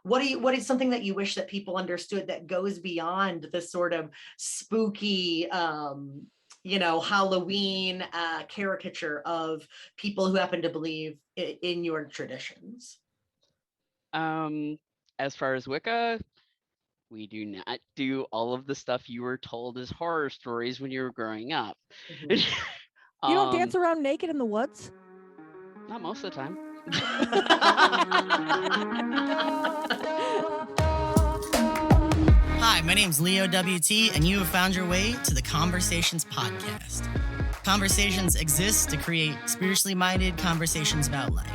what is something that you wish that people understood that goes beyond the sort of spooky, Halloween caricature of people who happen to believe in your traditions? As far as Wicca, we do not do all of the stuff you were told as horror stories when you were growing up. Mhm. You don't dance around naked in the woods? Not most of the time. Hi, my name's Leo WT, and you have found your way to the Conversations podcast. Conversations exist to create spiritually minded conversations about life.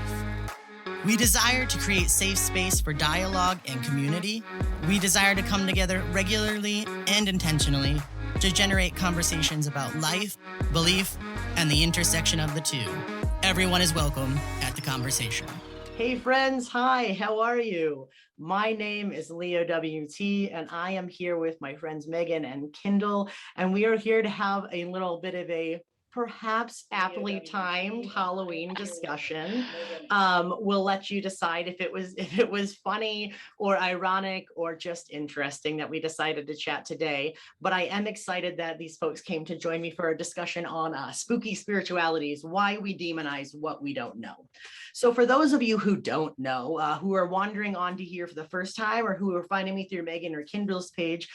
We desire to create safe space for dialogue and community. We desire to come together regularly and intentionally to generate conversations about life, belief, and the intersection of the two. Everyone is welcome at the conversation. Hey friends, hi, how are you? My name is Leo WT, and I am here with my friends Meghan and Kyndyl, and we are here to have a little bit of a perhaps aptly timed Halloween discussion. We'll let you decide if it was funny or ironic or just interesting that we decided to chat today. But I am excited that these folks came to join me for a discussion on spooky spiritualities, why we demonize what we don't know. So for those of you who don't know, who are wandering onto here for the first time or who are finding me through Meghan or Kyndyl's page,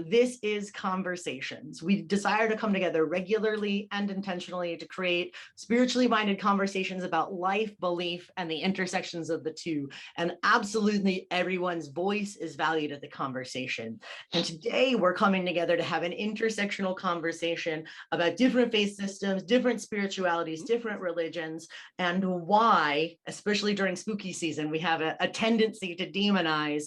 this is Conversations. We desire to come together regularly and intentionally to create spiritually minded conversations about life, belief, and the intersections of the two. And absolutely everyone's voice is valued at the conversation. And today we're coming together to have an intersectional conversation about different faith systems, different spiritualities, different religions, and why, especially during spooky season, we have a tendency to demonize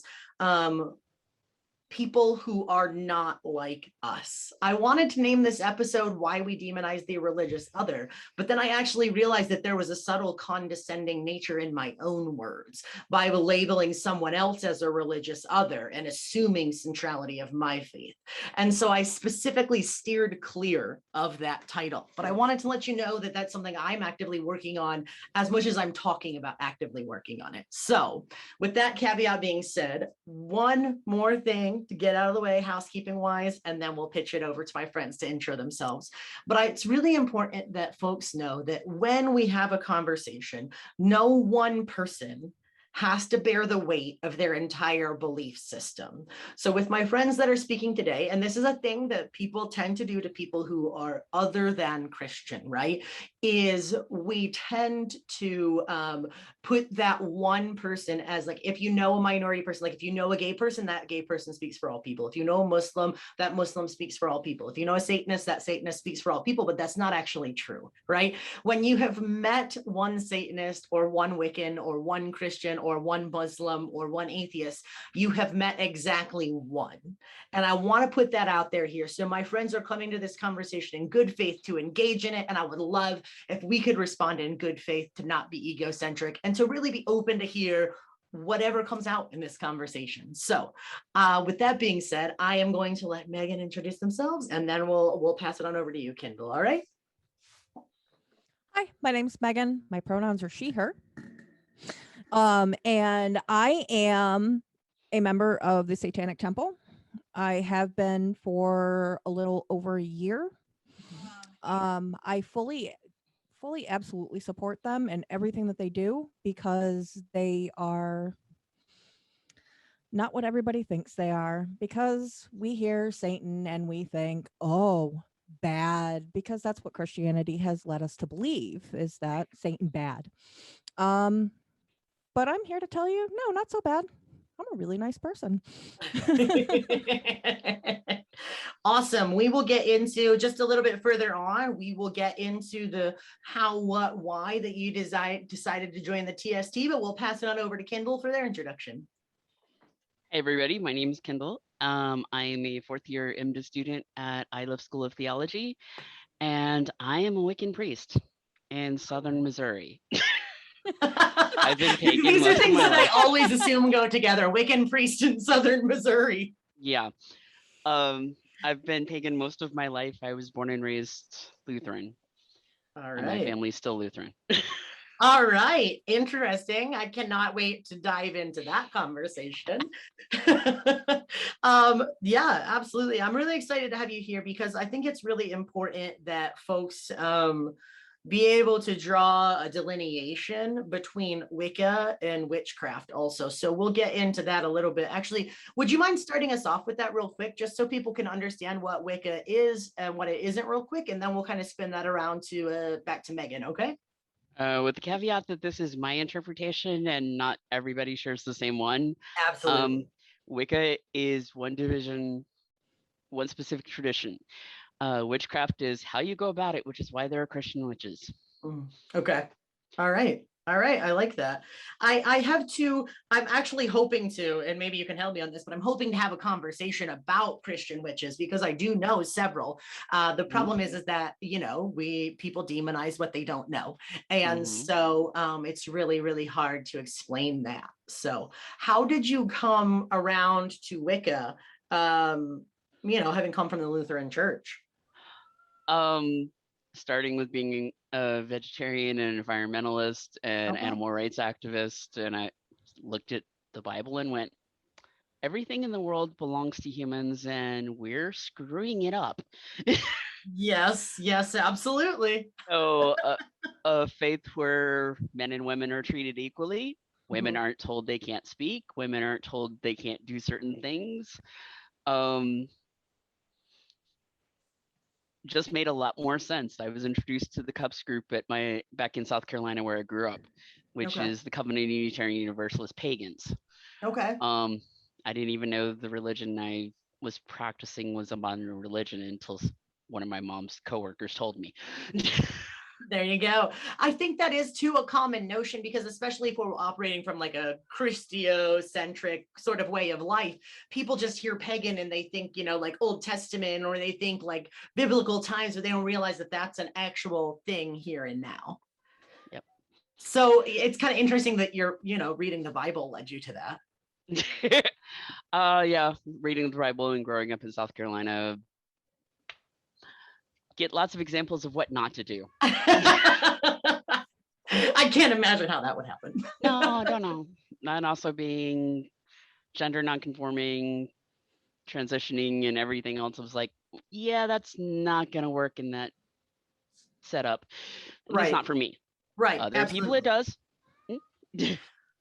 people who are not like us. I wanted to name this episode Why We Demonize the Religious Other, but then I actually realized that there was a subtle condescending nature in my own words by labeling someone else as a religious other and assuming centrality of my faith. And so I specifically steered clear of that title, but I wanted to let you know that that's something I'm actively working on as much as I'm talking about actively working on it. So with that caveat being said, one more thing to get out of the way housekeeping wise, and then we'll pitch it over to my friends to intro themselves. But it's really important that folks know that when we have a conversation, no one person has to bear the weight of their entire belief system. So with my friends that are speaking today, and this is a thing that people tend to do to people who are other than Christian, right? Is we tend to put that one person as like, if you know a minority person, like if you know a gay person, that gay person speaks for all people. If you know a Muslim, that Muslim speaks for all people. If you know a Satanist, that Satanist speaks for all people, but that's not actually true, right? When you have met one Satanist or one Wiccan or one Christian or one Muslim or one atheist, you have met exactly one. And I want to put that out there here. So my friends are coming to this conversation in good faith to engage in it. And I would love if we could respond in good faith, to not be egocentric and to really be open to hear whatever comes out in this conversation. So with that being said, I am going to let Meghan introduce themselves, and then we'll pass it on over to you, Kyndyl. All right. Hi, my name's Meghan. My pronouns are she, her. And I am a member of the Satanic Temple. I have been for a little over a year. I fully absolutely support them and everything that they do, because they are not what everybody thinks they are. Because we hear Satan and we think, oh, bad, because that's what Christianity has led us to believe, is that Satan bad. But I'm here to tell you, no, not so bad. I'm a really nice person. Awesome. We will get into just a little bit further on. We will get into the how, what, why that you decided to join the TST, but we'll pass it on over to Kyndyl for their introduction. Hey everybody, my name is Kyndyl. I am a fourth year MDiv student at Iliff School of Theology, and I am a Wiccan priest in Southern Missouri. I've been pagan. These are things that I always assume go together. Wiccan priest in Southern Missouri. Yeah. I've been pagan most of my life. I was born and raised Lutheran. All right. And my family's still Lutheran. All right. Interesting. I cannot wait to dive into that conversation. Yeah, absolutely. I'm really excited to have you here because I think it's really important that folks be able to draw a delineation between Wicca and witchcraft also. So we'll get into that a little bit. Actually, would you mind starting us off with that real quick, just so people can understand what Wicca is and what it isn't real quick, and then we'll kind of spin that around to back to Meghan, okay? With the caveat that this is my interpretation and not everybody shares the same one. Absolutely. Wicca is one division, one specific tradition. Witchcraft is how you go about it, which is why there are Christian witches. Okay. All right. All right. I like that. I'm actually hoping to, and maybe you can help me on this, but I'm hoping to have a conversation about Christian witches because I do know several. The problem is that, people demonize what they don't know. And so it's really, really hard to explain that. So how did you come around to Wicca, having come from the Lutheran Church? Starting with being a vegetarian and environmentalist and animal rights activist, and I looked at the Bible and went, everything in the world belongs to humans and we're screwing it up. Yes, absolutely. So a faith where men and women are treated equally. Women aren't told they can't speak. Women aren't told they can't do certain things. Just made a lot more sense. I was introduced to the Cubs group back in South Carolina where I grew up, which is the Covenant Unitarian Universalist Pagans. Okay. I didn't even know the religion I was practicing was a modern religion until one of my mom's coworkers told me. There you go. I think that is too a common notion because especially if we're operating from like a Christocentric sort of way of life, people just hear pagan and they think, like Old Testament, or they think like biblical times, but they don't realize that that's an actual thing here and now. Yep. So it's kind of interesting that you're, reading the Bible led you to that. Yeah, reading the Bible and growing up in South Carolina, get lots of examples of what not to do. I can't imagine how that would happen. No, I don't know. And also being gender nonconforming, transitioning, and everything else. I was like, yeah, that's not going to work in that setup. It's not for me. Right. Other people it does.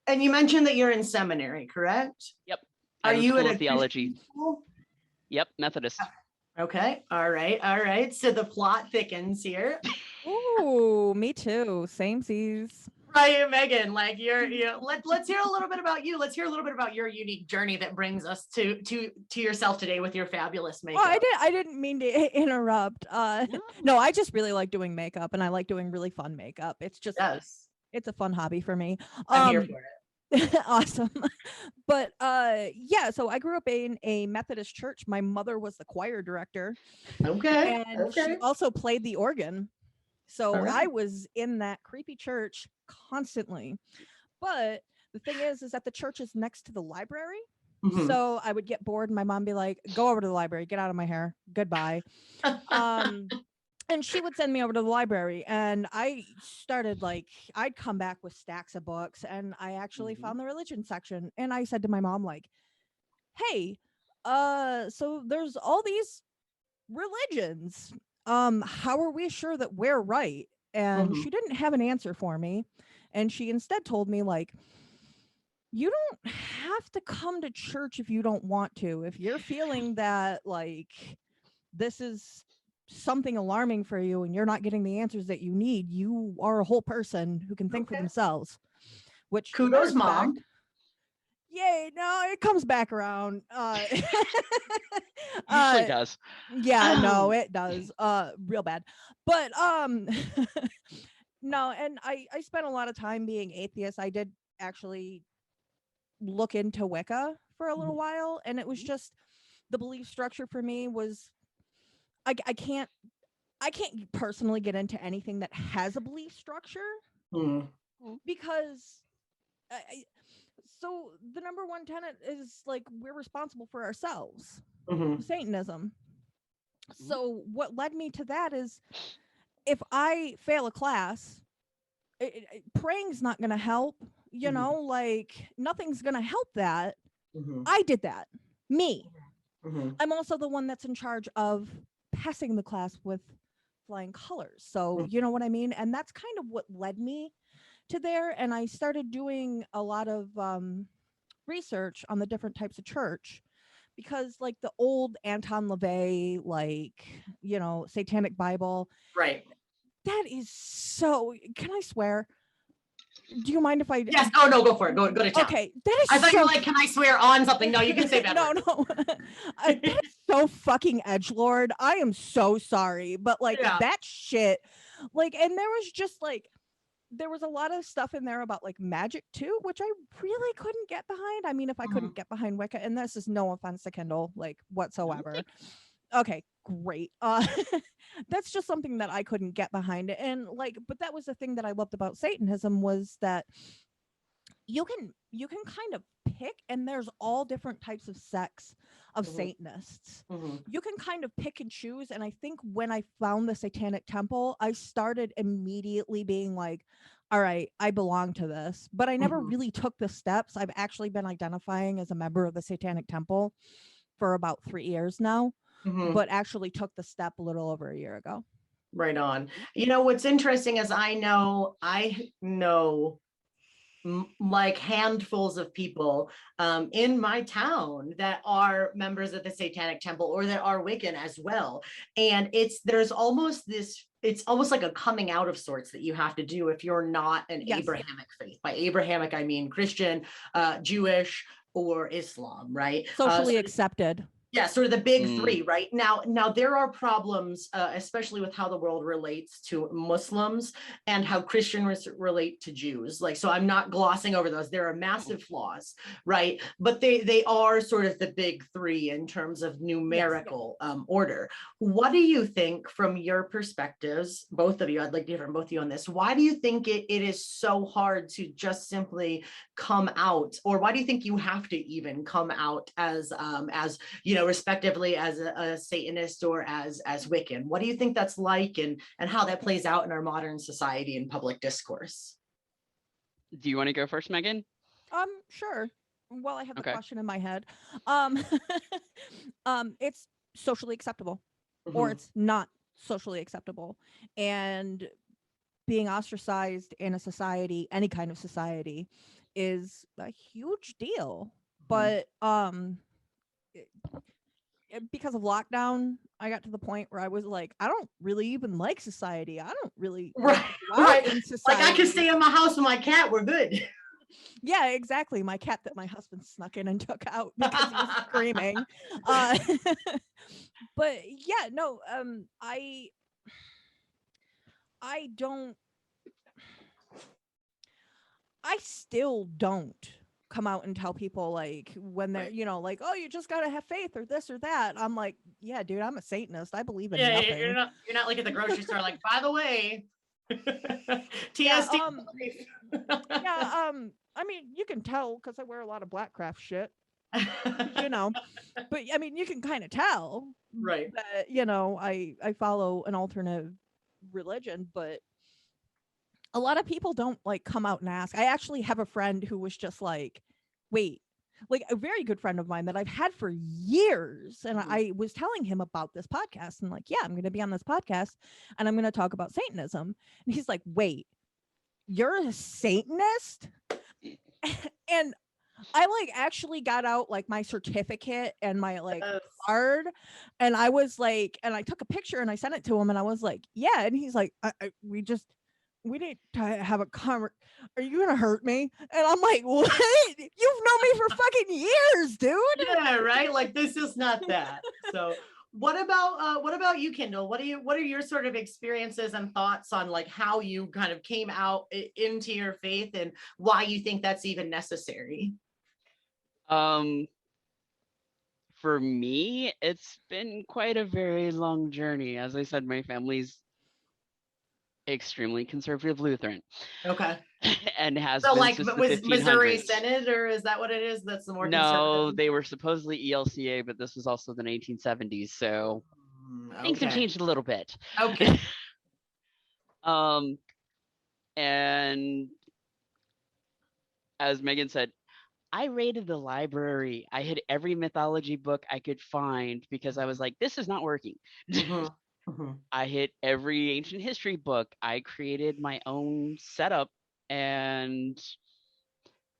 And you mentioned that you're in seminary, correct? Yep. Are you in a theology school? Yep, Methodist. Okay. All right. So the plot thickens here. Ooh, me too. Samesies. Right, Meghan. Like let's hear a little bit about you. Let's hear a little bit about your unique journey that brings us to yourself today with your fabulous makeup. Oh, I didn't mean to interrupt. No, I just really like doing makeup, and I like doing really fun makeup. It's just it's a fun hobby for me. I'm here for it. Awesome. But yeah, so I grew up in a Methodist church. My mother was the choir director. Okay. And she also played the organ. So I was in that creepy church constantly. But the thing is that the church is next to the library. So I would get bored and my mom would be like, go over to the library, get out of my hair. Goodbye. And she would send me over to the library, and I started I'd come back with stacks of books, and I actually found the religion section. And I said to my mom, hey, so there's all these religions. How are we sure that we're right? And she didn't have an answer for me. And she instead told me, you don't have to come to church if you don't want to. If you're feeling that, this is something alarming for you and you're not getting the answers that you need, you are a whole person who can think for themselves. Which kudos, Mom. Yay, no, it comes back around. Usually does. Yeah, no, it does. Real bad. But no, and I spent a lot of time being atheist. I did actually look into Wicca for a little while, and it was just the belief structure for me was I can't personally get into anything that has a belief structure because so the number one tenet is we're responsible for ourselves. Satanism. So what led me to that is if I fail a class, praying's not going to help, you know, like nothing's going to help that. I did that. Me. I'm also the one that's in charge of passing the class with flying colors. So, you know what I mean? And that's kind of what led me to there. And I started doing a lot of research on the different types of church, because like the old Anton LaVey, like, you know, Satanic Bible. Right. That is so, can I swear? Do you mind if I? Yes. Oh no, go for it. Go to town. Okay, that is. I thought you were like, can I swear on something? No, you can say bad words. No. That is so fucking edgelord. I am so sorry, but like that shit, like, and there was just like, there was a lot of stuff in there about like magic too, which I really couldn't get behind. I mean, if I couldn't get behind Wicca, and this is no offense to Kyndyl, like whatsoever. Okay, great. That's just something that I couldn't get behind. And like, but that was the thing that I loved about Satanism, was that you can kind of pick, and there's all different types of sects of Satanists. You can kind of pick and choose. And I think when I found the Satanic Temple, I started immediately being like, all right, I belong to this. But I never really took the steps. I've actually been identifying as a member of the Satanic Temple for about 3 years now. But actually took the step a little over a year ago. Right on. You know, what's interesting is I know like handfuls of people in my town that are members of the Satanic Temple, or that are Wiccan as well. And there's almost this, it's almost like a coming out of sorts that you have to do if you're not an Abrahamic faith. By Abrahamic, I mean Christian, Jewish, or Islam, right? Socially accepted. Yeah, sort of the big three, right? Now there are problems, especially with how the world relates to Muslims and how Christians relate to Jews. Like, so I'm not glossing over those. There are massive flaws, right? But they are sort of the big three in terms of numerical order. What do you think, from your perspectives, both of you? I'd like to hear from both of you on this. Why do you think it is so hard to just simply come out, or why do you think you have to even come out as you know, respectively as a Satanist or as Wiccan? What do you think that's like, and how that plays out in our modern society and public discourse? Do you want to go first, Meghan? Sure. Well, I have the question in my head. It's socially acceptable, or it's not socially acceptable, and being ostracized in a society, any kind of society, is a huge deal. But because of lockdown, I got to the point where I was like, I don't really even like society. I don't really right. In society. Like, I can stay in my house with my cat. We're good. Yeah, exactly. My cat that my husband snuck in and took out because he was screaming. But yeah, no, I still don't come out and tell people, like, when they're, you know, like, oh, you just gotta have faith or this or that. I'm like, yeah, dude, I'm a Satanist. I believe in nothing. You're not like at the grocery store, like, by the way, TSD. I mean, you can tell because I wear a lot of Blackcraft shit, you know, but I mean, you can kind of tell, right? That, you know, I follow an alternative religion, but a lot of people don't like come out and ask. I actually have a friend who was just like, wait, like a very good friend of mine that I've had for years. And I was telling him about this podcast and like, yeah, I'm going to be on this podcast and I'm going to talk about Satanism. And he's like, wait, you're a Satanist? And I like actually got out like my certificate and my like card, and I was like, and I took a picture and I sent it to him and I was like, yeah. And he's like, we need to have a are you gonna hurt me? And I'm like, what? You've known me for fucking years, dude. Yeah, right. Like, this is not that. So what about you, Kyndyl? What are your sort of experiences and thoughts on like how you kind of came out into your faith and why you think that's even necessary? For me, it's been quite a very long journey. As I said, my family's extremely conservative Lutheran. Okay. And has so been like, since was the Missouri 1500s. Synod, or is that what it is? That's the more No, conservative? they were supposedly ELCA, but this was also the 1970s, so things have changed a little bit. Okay. And as Meghan said, I raided the library. I hid every mythology book I could find because I was like, this is not working. Mhm. Mhm. I hit every ancient history book. I created my own setup. And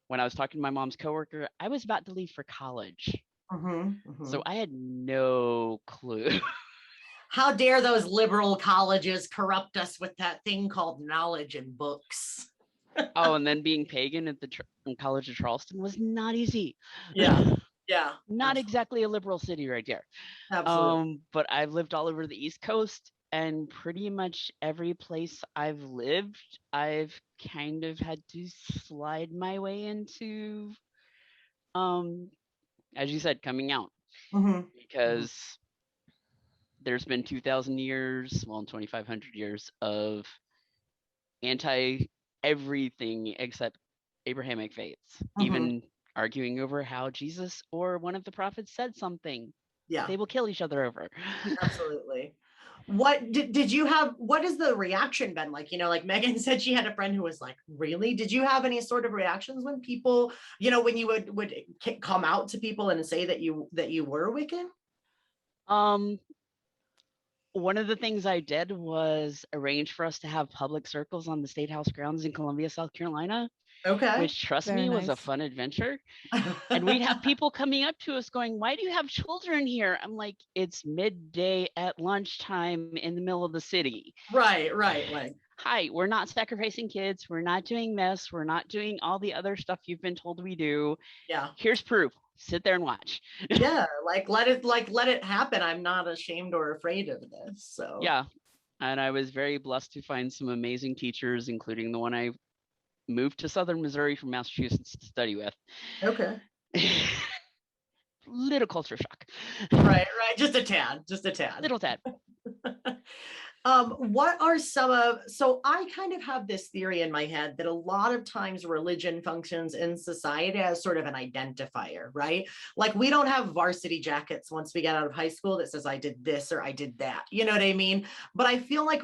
when I was talking to my mom's coworker, I was about to leave for college. Mhm. So Mhm. I had no clue. How dare those liberal colleges corrupt us with that thing called knowledge and books? Oh, and then being pagan at the College of Charleston was not easy. Yeah. Yeah. Not exactly a liberal city right there. Absolutely. But I've lived all over the East Coast, and pretty much every place I've lived, I've kind of had to slide my way into, as you said, coming out, Mhm. because there's been 2,000 years, well, 2,500 years of anti everything except Abrahamic faiths, Mhm. even arguing over how Jesus or one of the prophets said something that Yeah. they will kill each other over. Absolutely. What did you have? What has the reaction been like? Like Meghan said, she had a friend who was like, "Really?" Did you have any sort of reactions when people, when you would come out to people and say that you were Wiccan? um, One of the things I did was arrange for us to have public circles on the State House grounds in Columbia, South Carolina, Okay. which, trust Very me, was a nice. fun adventure. And we'd have people coming up to us going, "Why do you have children here?" I'm like, "It's midday at lunchtime in the middle of the city. Right. Like, Hi, we're not sacrificing kids. We're not doing this. We're not doing all the other stuff you've been told we do. yeah. Here's proof. Sit there and watch." Yeah. Let it happen. I'm not ashamed or afraid of this. So, Yeah. And I was very blessed to find some amazing teachers, including the one I moved to Southern Missouri from Massachusetts to study with. okay. Little culture shock. Right. Just a tad. Little tad. What are so I kind of have this theory in my head that a lot of times religion functions in society as sort of an identifier, right? Like we don't have varsity jackets once we get out of high school that says I did this or I did that. You know what I mean? But I feel like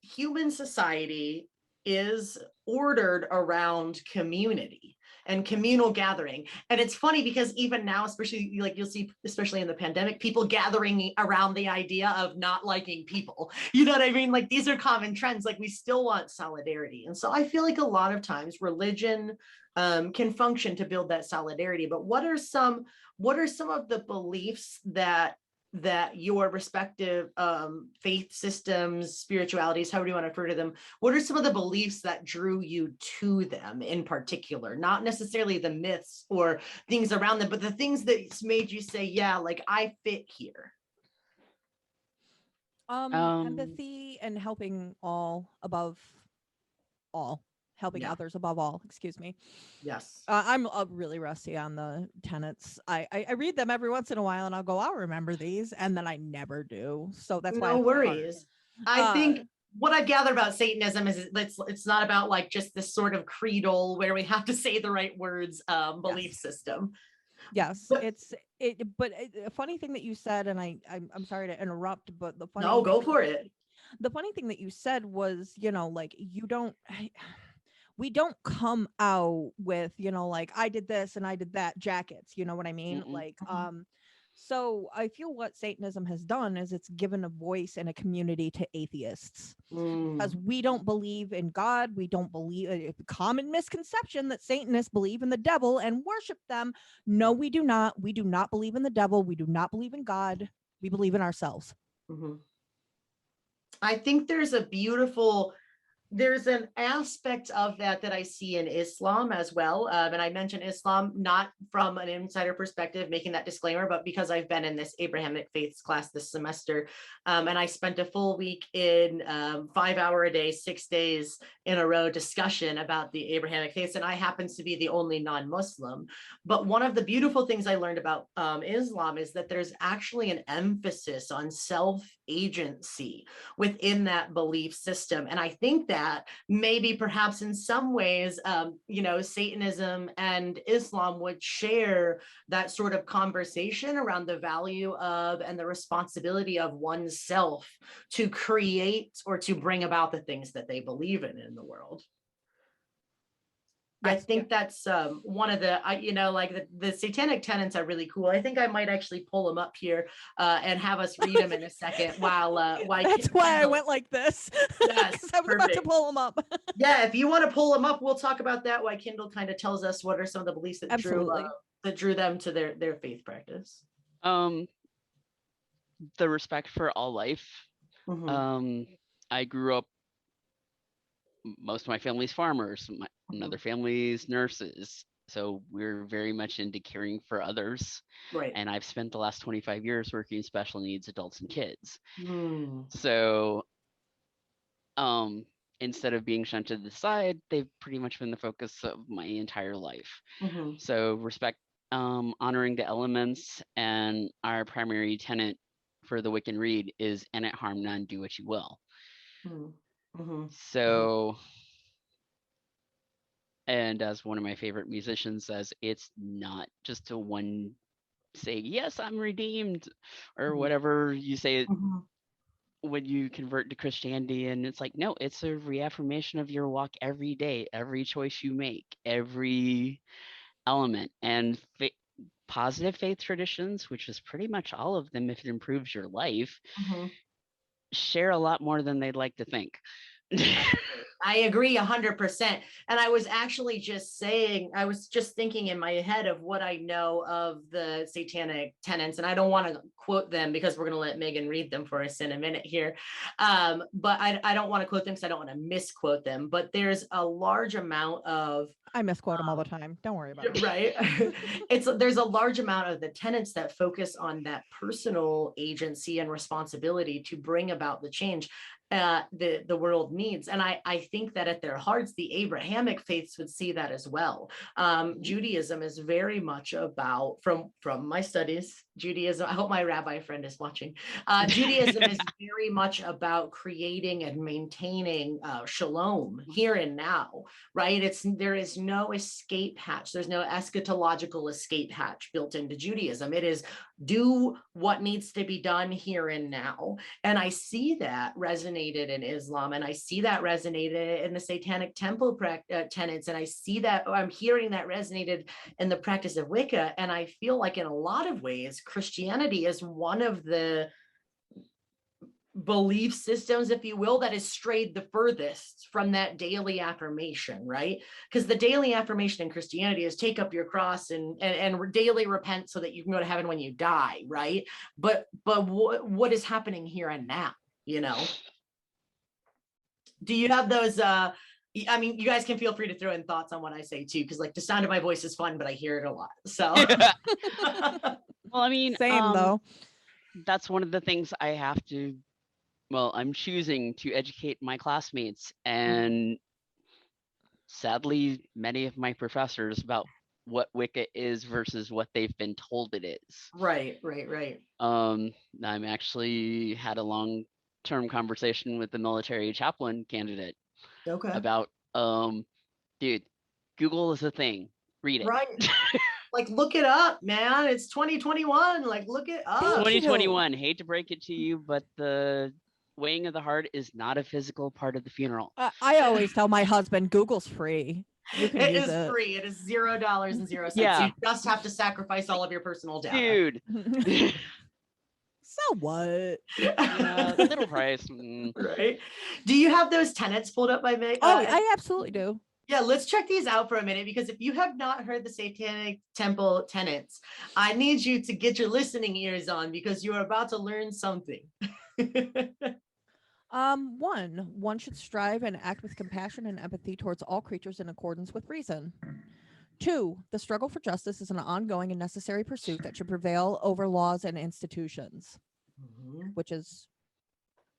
human society is ordered around community and communal gathering. And it's funny because even now, especially like you'll see, especially in the pandemic, people gathering around the idea of not liking people. You know what I mean? Like these are common trends. Like we still want solidarity. And so I feel like a lot of times religion can function to build that solidarity. But what are some of the beliefs that your respective faith systems, spiritualities, however you want to refer to them, what are some of the beliefs that drew you to them in particular? Not necessarily the myths or things around them, but the things that made you say, yeah, like I fit here. Empathy and helping all above all. Helping Yeah. others above all, excuse me. Yes. I'm really rusty on the tenets. I read them every once in a while and I'll go, I'll remember these, and then I never do. So that's why No worries. I think what I've gathered about Satanism is it's not about like just this sort of creedal where we have to say the right words belief system. Yes, But, but a funny thing that you said, and I'm sorry to interrupt, but the funny no, thing go for it. The funny thing that you said was, like we don't come out with, like I did this and I did that jackets, you know what I mean? Mm-mm. Like, so I feel what Satanism has done is it's given a voice and a community to atheists. Because we don't believe in God. We don't believe a common misconception that Satanists believe in the devil and worship them. No, we do not. We do not believe in the devil. We do not believe in God. We believe in ourselves. Mm-hmm. I think there's an aspect of that I see in Islam as well. And I mention Islam not from an insider perspective, making that disclaimer, but because I've been in this Abrahamic faiths class this semester. And I spent a full week in 5 hour a day, 6 days in a row discussion about the Abrahamic faiths. And I happen to be the only non-Muslim. But one of the beautiful things I learned about Islam is that there's actually an emphasis on self-agency within that belief system. And I think that maybe perhaps in some ways, Satanism and Islam would share that sort of conversation around the value of and the responsibility of oneself to create or to bring about the things that they believe in the world. I think that's one of the, like the satanic tenets are really cool. I think I might actually pull them up here and have us read them in a second while that's why I went like this. Yes, I was about to pull them up. Yeah, if you want to pull them up, we'll talk about that. Why Kyndyl kind of tells us what are some of the beliefs that drew them to their faith practice. The respect for all life. I grew up, most of my family's farmers, another family's nurses. So we're very much into caring for others. Right. And I've spent the last 25 years working special needs adults and kids. So instead of being shunted to the side, they've pretty much been the focus of my entire life. So respect, honoring the elements, and our primary tenet for the Wiccan Read is "and it harm none, do what you will." So, and as one of my favorite musicians says, it's not just a one say, yes, I'm redeemed, or whatever you say when you convert to Christianity. And it's like, no, it's a reaffirmation of your walk every day, every choice you make, every element. And positive faith traditions, which is pretty much all of them if it improves your life, share a lot more than they'd like to think. I agree 100%. And I was actually just thinking in my head of what I know of the satanic tenets, and I don't want to quote them because we're going to let Meghan read them for us in a minute here. But I don't want to quote them because I don't want to misquote them, but there's a large amount of, I misquote them all the time. Don't worry about it. Right. There's a large amount of the tenets that focus on that personal agency and responsibility to bring about the change the world needs. And I think that at their hearts, the Abrahamic faiths would see that as well. Judaism is very much about, from my studies, Judaism, I hope my rabbi friend is watching. Judaism is very much about creating and maintaining shalom here and now, right? There is no escape hatch. There's no eschatological escape hatch built into Judaism. It is do what needs to be done here and now. And I see that resonated in Islam, and I see that resonated in the Satanic Temple tenets, and I see that, I'm hearing that resonated in the practice of Wicca. And I feel like in a lot of ways, Christianity is one of the belief systems, if you will, that has strayed the furthest from that daily affirmation, right? Because the daily affirmation in Christianity is take up your cross and daily repent so that you can go to heaven when you die, right? But what is happening here and now, Do you have those, I mean, you guys can feel free to throw in thoughts on what I say too, because like the sound of my voice is fun, but I hear it a lot. So well, I mean, same though. That's one of the things I have to, I'm choosing to educate my classmates and sadly many of my professors about what Wicca is versus what they've been told it is. Right. I'm actually had a long-term conversation with the military chaplain candidate about, dude, Google is a thing. Read it. Right. Like, look it up, man. It's 2021. Like, look it up. 2021. Hate to break it to you, but the weighing of the heart is not a physical part of the funeral. I always tell my husband, Google's free. You can use it. Free. It is $0.00. Yeah. You just have to sacrifice all of your personal data. Dude. So what? Little price. Right. Do you have those tenets pulled up by Meg? I absolutely do. Yeah, let's check these out for a minute, because if you have not heard the Satanic Temple tenets, I need you to get your listening ears on, because you are about to learn something. One should strive and act with compassion and empathy towards all creatures in accordance with reason. 2, the struggle for justice is an ongoing and necessary pursuit that should prevail over laws and institutions, which is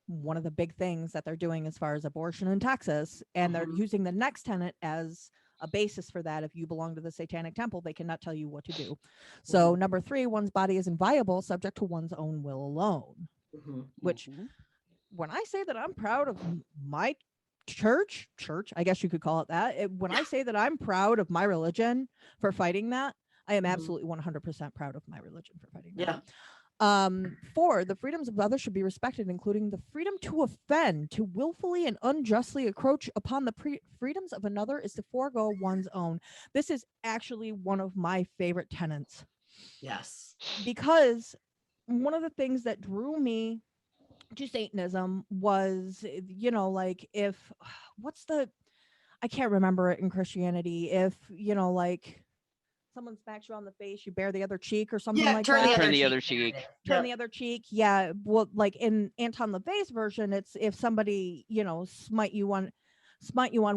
one of the big things that they're doing as far as abortion in Texas. And they're using the next tenet as a basis for that. If you belong to the Satanic Temple, they cannot tell you what to do. So number 3, one's body is inviolable, subject to one's own will alone, which when I say that I'm proud of my church, I guess you could call it that. When I say that I'm proud of my religion for fighting that, I am absolutely 100% proud of my religion for fighting that. 4, the freedoms of others should be respected, including the freedom to offend, to willfully and unjustly encroach upon the freedoms of another is to forego one's own. This is actually one of my favorite tenets. Yes. Because one of the things that drew me to Satanism was, like I can't remember it in Christianity. If, like someone smacks you on the face, you bare the other cheek or something like that. Turn the other cheek. Turn the other cheek. Yeah. Well, like in Anton LaVey's version, it's if somebody, smite you on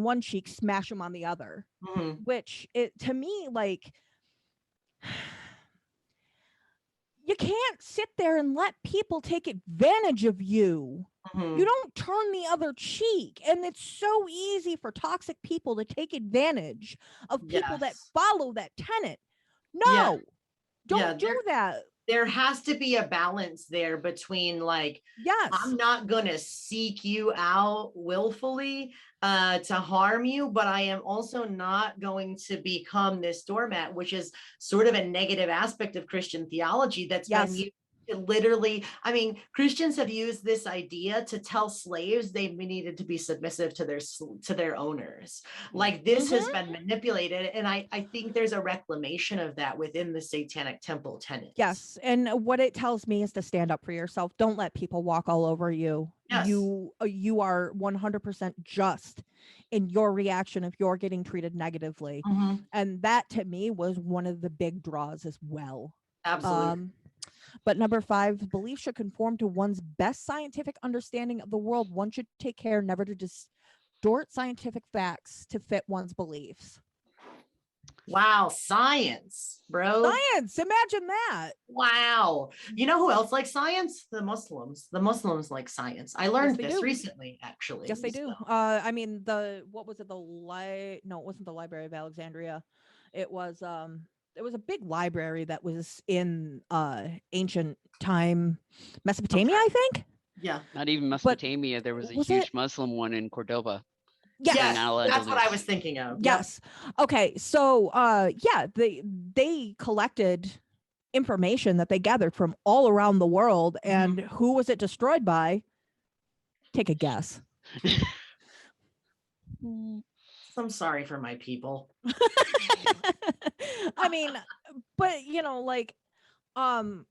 one cheek, smash them on the other. Mm-hmm. Which to me, like, you can't sit there and let people take advantage of you. Mm-hmm. You don't turn the other cheek. And it's so easy for toxic people to take advantage of people that follow that tenet. No, don't do that. There has to be a balance there between like, yes, I'm not going to seek you out willfully to harm you, but I am also not going to become this doormat, which is sort of a negative aspect of Christian theology that's been used to literally, I mean, Christians have used this idea to tell slaves they needed to be submissive to their owners. Like this has been manipulated. And I think there's a reclamation of that within the Satanic Temple tenets. Yes. And what it tells me is to stand up for yourself. Don't let people walk all over you. Yes. You are 100% just in your reaction if you're getting treated negatively. Mm-hmm. And that to me was one of the big draws as well. Absolutely. But number 5, belief should conform to one's best scientific understanding of the world. One should take care never to distort scientific facts to fit one's beliefs. Wow, science, bro. Science, imagine that. Wow. You know who else likes science? The Muslims. The Muslims like science. I learned this recently, actually. Yes, they do. I mean, what was it? No, it wasn't the Library of Alexandria. It was a big library that was in ancient time Mesopotamia, I think. Yeah. Not even Mesopotamia. There was a huge Muslim one in Cordoba. Yes, that's what I was thinking of. Yes. Yep. Okay. So, they collected information that they gathered from all around the world. And who was it destroyed by? Take a guess. I'm sorry for my people. I mean, but I'm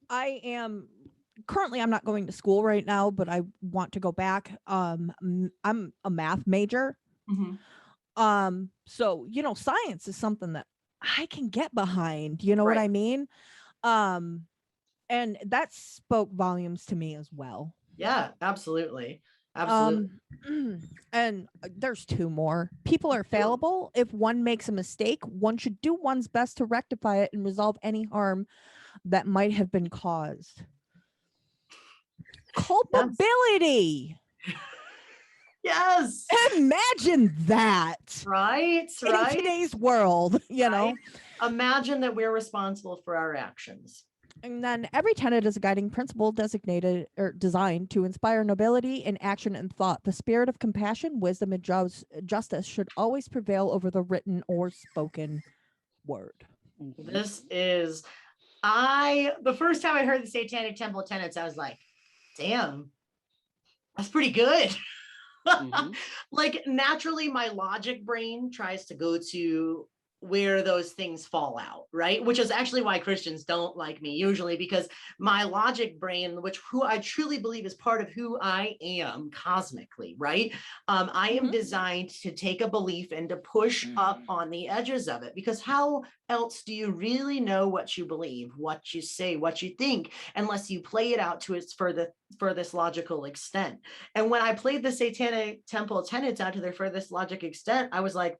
not going to school right now, but I want to go back. I'm a math major. Mm-hmm. So, science is something that I can get behind, what I mean? And that spoke volumes to me as well. Yeah, absolutely. Absolutely. And there's 2 more. People are fallible. If one makes a mistake, one should do one's best to rectify it and resolve any harm that might have been caused. Culpability. Yes. Imagine that. Right. In today's world, know. Imagine that we're responsible for our actions. And then every tenet is a guiding principle designated or designed to inspire nobility in action and thought. The spirit of compassion, wisdom, and justice should always prevail over the written or spoken word. This is, the first time I heard the Satanic Temple tenets, I was like, damn, that's pretty good. Mm-hmm. Like naturally, my logic brain tries to go to where those things fall out, right? Which is actually why Christians don't like me usually, because my logic brain, who I truly believe is part of who I am cosmically, right? I am designed to take a belief and to push up on the edges of it, because how else do you really know what you believe, what you say, what you think, unless you play it out to its furthest logical extent? And when I played the Satanic Temple tenets out to their furthest logic extent, I was like,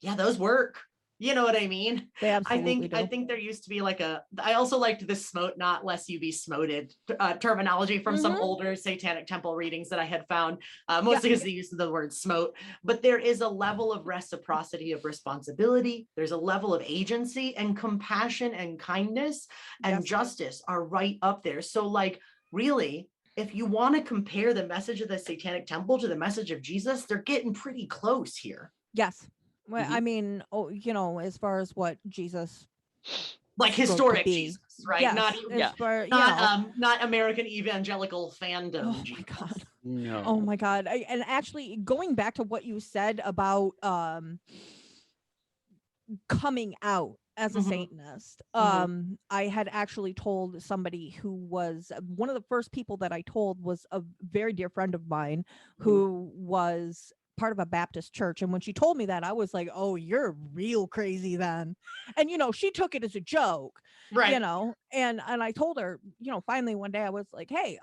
yeah, those work. You know what I mean? They absolutely do. I think there used to be I also liked the smote not lest you be smoted terminology from some older Satanic Temple readings that I had found, mostly because the use of the word smote. But there is a level of reciprocity of responsibility. There's a level of agency, and compassion and kindness and justice are right up there. So really, if you want to compare the message of the Satanic Temple to the message of Jesus, they're getting pretty close here. Yes. Well, I mean, as far as what Jesus like stroke historic be. Jesus, right? Yes, Not as far, you not know. not American evangelical fandom. Oh my Jesus. God. No. Oh my God. And actually going back to what you said about coming out as a Mhm. Satanist, Mhm. I had actually told somebody who was one of the first people that I told was a very dear friend of mine who was part of a Baptist church. And when she told me that, I was like, oh, you're real crazy then. And, you know, she took it as a joke, Right. you know, and I told her, you know, finally one day I was like, hey,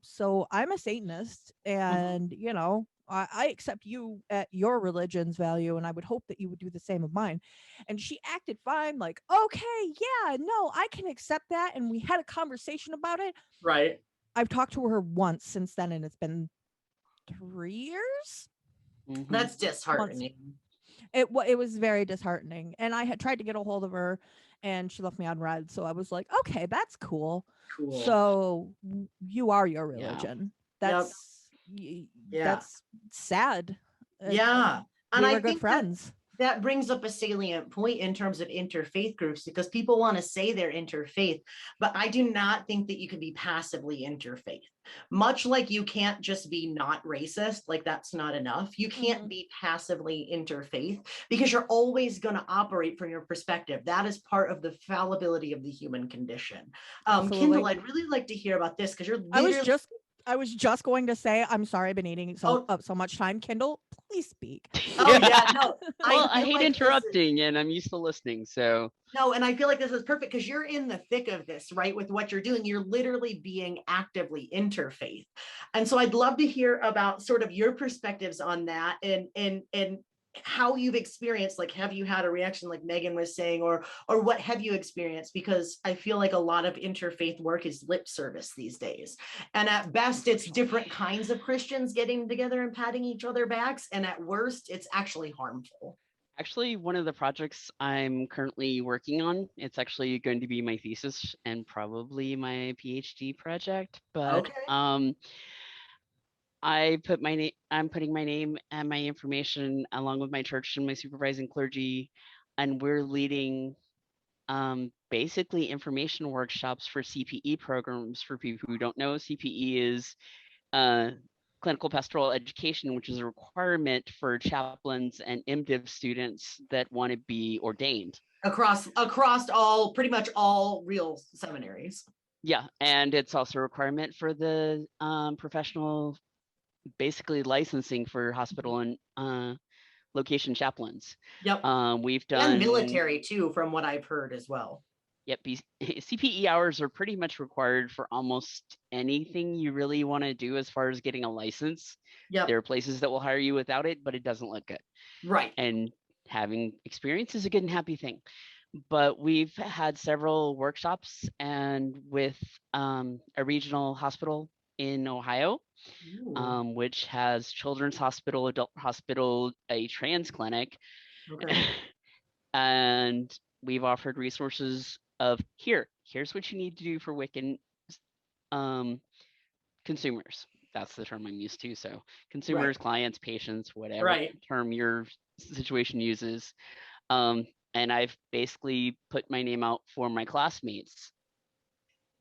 so I'm a Satanist and, you know, I accept you at your religion's value, and I would hope that you would do the same of mine. And she acted fine, like, okay, yeah, no, I can accept that. And we had a conversation about it. Right. I've talked to her once since then, and it's been 3 years. Mhm. That's disheartening. It was very disheartening, and I had tried to get a hold of her, and she left me on red. So I was like, okay, that's cool. Cool. So you are your Yeah. religion. Yep. Yeah. That's sad. Yeah. And We I were good think friends. that brings up a salient point in terms of interfaith groups, because people want to say they're interfaith, but I do not think that you can be passively interfaith. Much like you can't just be not racist, like that's not enough. You can't be passively interfaith because you're always going to operate from your perspective. That is part of the fallibility of the human condition. Absolutely. Kyndyl, I'd really like to hear about this because you're I literally. was just going to say, I'm sorry I've been eating up so much time. Kyndyl, please speak. Oh yeah, no. Well, I feel hate like this is- interrupting, and I'm used to listening. So No, and I feel like this is perfect because you're in the thick of this, right? With what you're doing, you're literally being actively interfaith. And so I'd love to hear about sort of your perspectives on that and how you've experienced, like, have you had a reaction like Meghan was saying, or what have you experienced? Because I feel like a lot of interfaith work is lip service these days. And at best, it's different kinds of Christians getting together and patting each other backs. And at worst, it's actually harmful. actually, one of the projects I'm currently working on, it's actually going to be my thesis and probably my PhD project. But Okay. I'm putting my name and my information along with my church and my supervising clergy, and we're leading basically information workshops for CPE programs. For people who don't know, CPE is clinical pastoral education, which is a requirement for chaplains and MDiv students that want to be ordained. Across all, pretty much all real seminaries. Yeah, and it's also a requirement for the professional, basically licensing for hospital and location chaplains. Yep. We've done And military too, from what I've heard as well. Yep, CPE hours are pretty much required for almost anything you really want to do as far as getting a license. Yep. There are places that will hire you without it, but it doesn't look good. Right. And having experience is a good and happy thing. But we've had several workshops, and with a regional hospital in Ohio, which has children's hospital, adult hospital, a trans clinic. Okay. And we've offered resources of here's what you need to do for Wiccan consumers. That's the term I'm used to. So consumers, clients, patients, whatever term your situation uses. And I've basically put my name out for my classmates.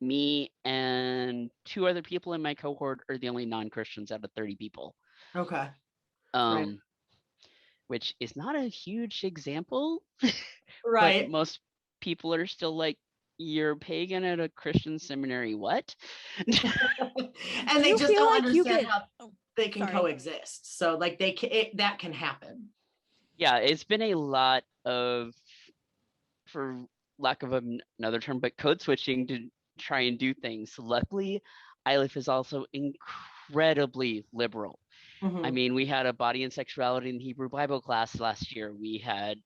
Me and 2 other people in my cohort are the only non-Christians out of 30 people. Okay. Which is not a huge example. Right. But most people are still like, you're pagan at a Christian seminary, what? And they just don't understand how they can coexist. So like that can happen. Yeah, it's been a lot of, for lack of another term, but code switching to try and do things. Luckily, ILIF is also incredibly liberal. I mean, we had a body and sexuality in Hebrew Bible class last year. We had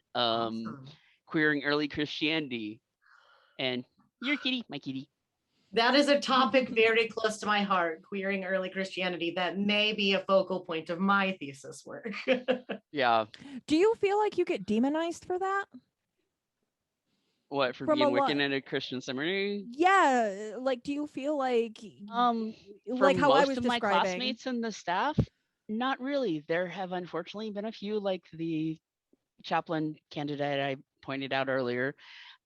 queering early Christianity, and your kitty, my kitty. That is a topic very close to my heart, queering early Christianity. That may be a focal point of my thesis work. Yeah. Do you feel like you get demonized for that? What, for being Wiccan in a Christian seminary? Yeah, like, do you feel like like how I was describing? My classmates and the staff? Not really. There have unfortunately been a few, like the chaplain candidate I pointed out earlier.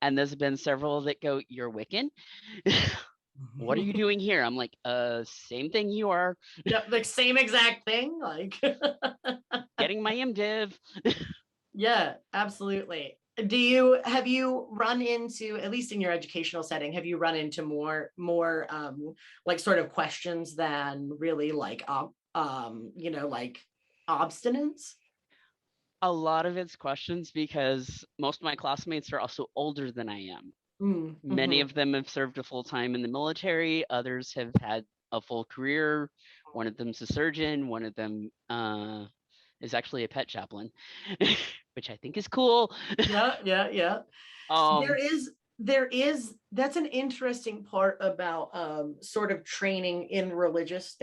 And there's been several that go, "You're Wiccan? What are you doing here?" I'm like, same thing you are. Yeah, the same exact thing. Like, Getting my MDiv. yeah, absolutely. Have you run into, at least in your educational setting, have you run into more like sort of questions than really like like obstinance? A lot of it's questions because most of my classmates are also older than I am. Many of them have served a full time in the military. Others have had a full career. One of them's a surgeon. One of them is actually a pet chaplain, which I think is cool. Yeah. Um, There is that's an interesting part about sort of training in the religious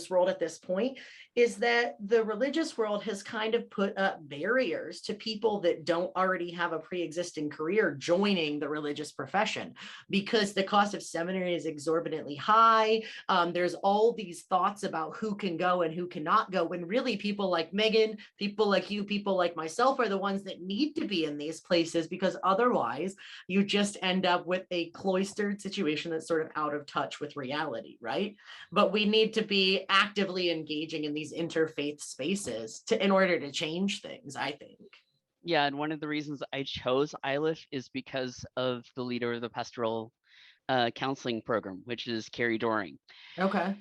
world at this point, is that the religious world has kind of put up barriers to people that don't already have a pre-existing career joining the religious profession, because the cost of seminary is exorbitantly high. There's all these thoughts about who can go and who cannot go, when really people like Meghan, people like you, people like myself are the ones that need to be in these places, because otherwise you just end up with a cloistered situation that's sort of out of touch with reality, right? But we need to be actively engaging in these interfaith spaces in order to change things, I think. Yeah, and one of the reasons I chose Eilish is because of the leader of the pastoral counseling program, which is Carrie Doring. Okay.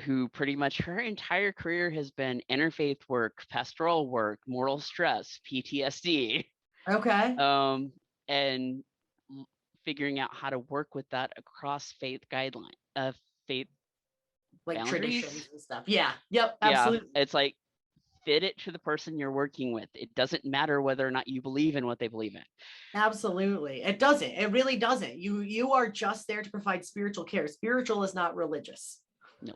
Who pretty much her entire career has been interfaith work, pastoral work, moral stress, PTSD. Okay. And figuring out how to work with that across faith guideline, faith Like boundaries. Traditions and stuff. Yeah. Yep. Absolutely. Yeah, it's like fit it to the person you're working with. It doesn't matter whether or not you believe in what they believe in. Absolutely. It doesn't. It really doesn't. You are just there to provide spiritual care. Spiritual is not religious. No.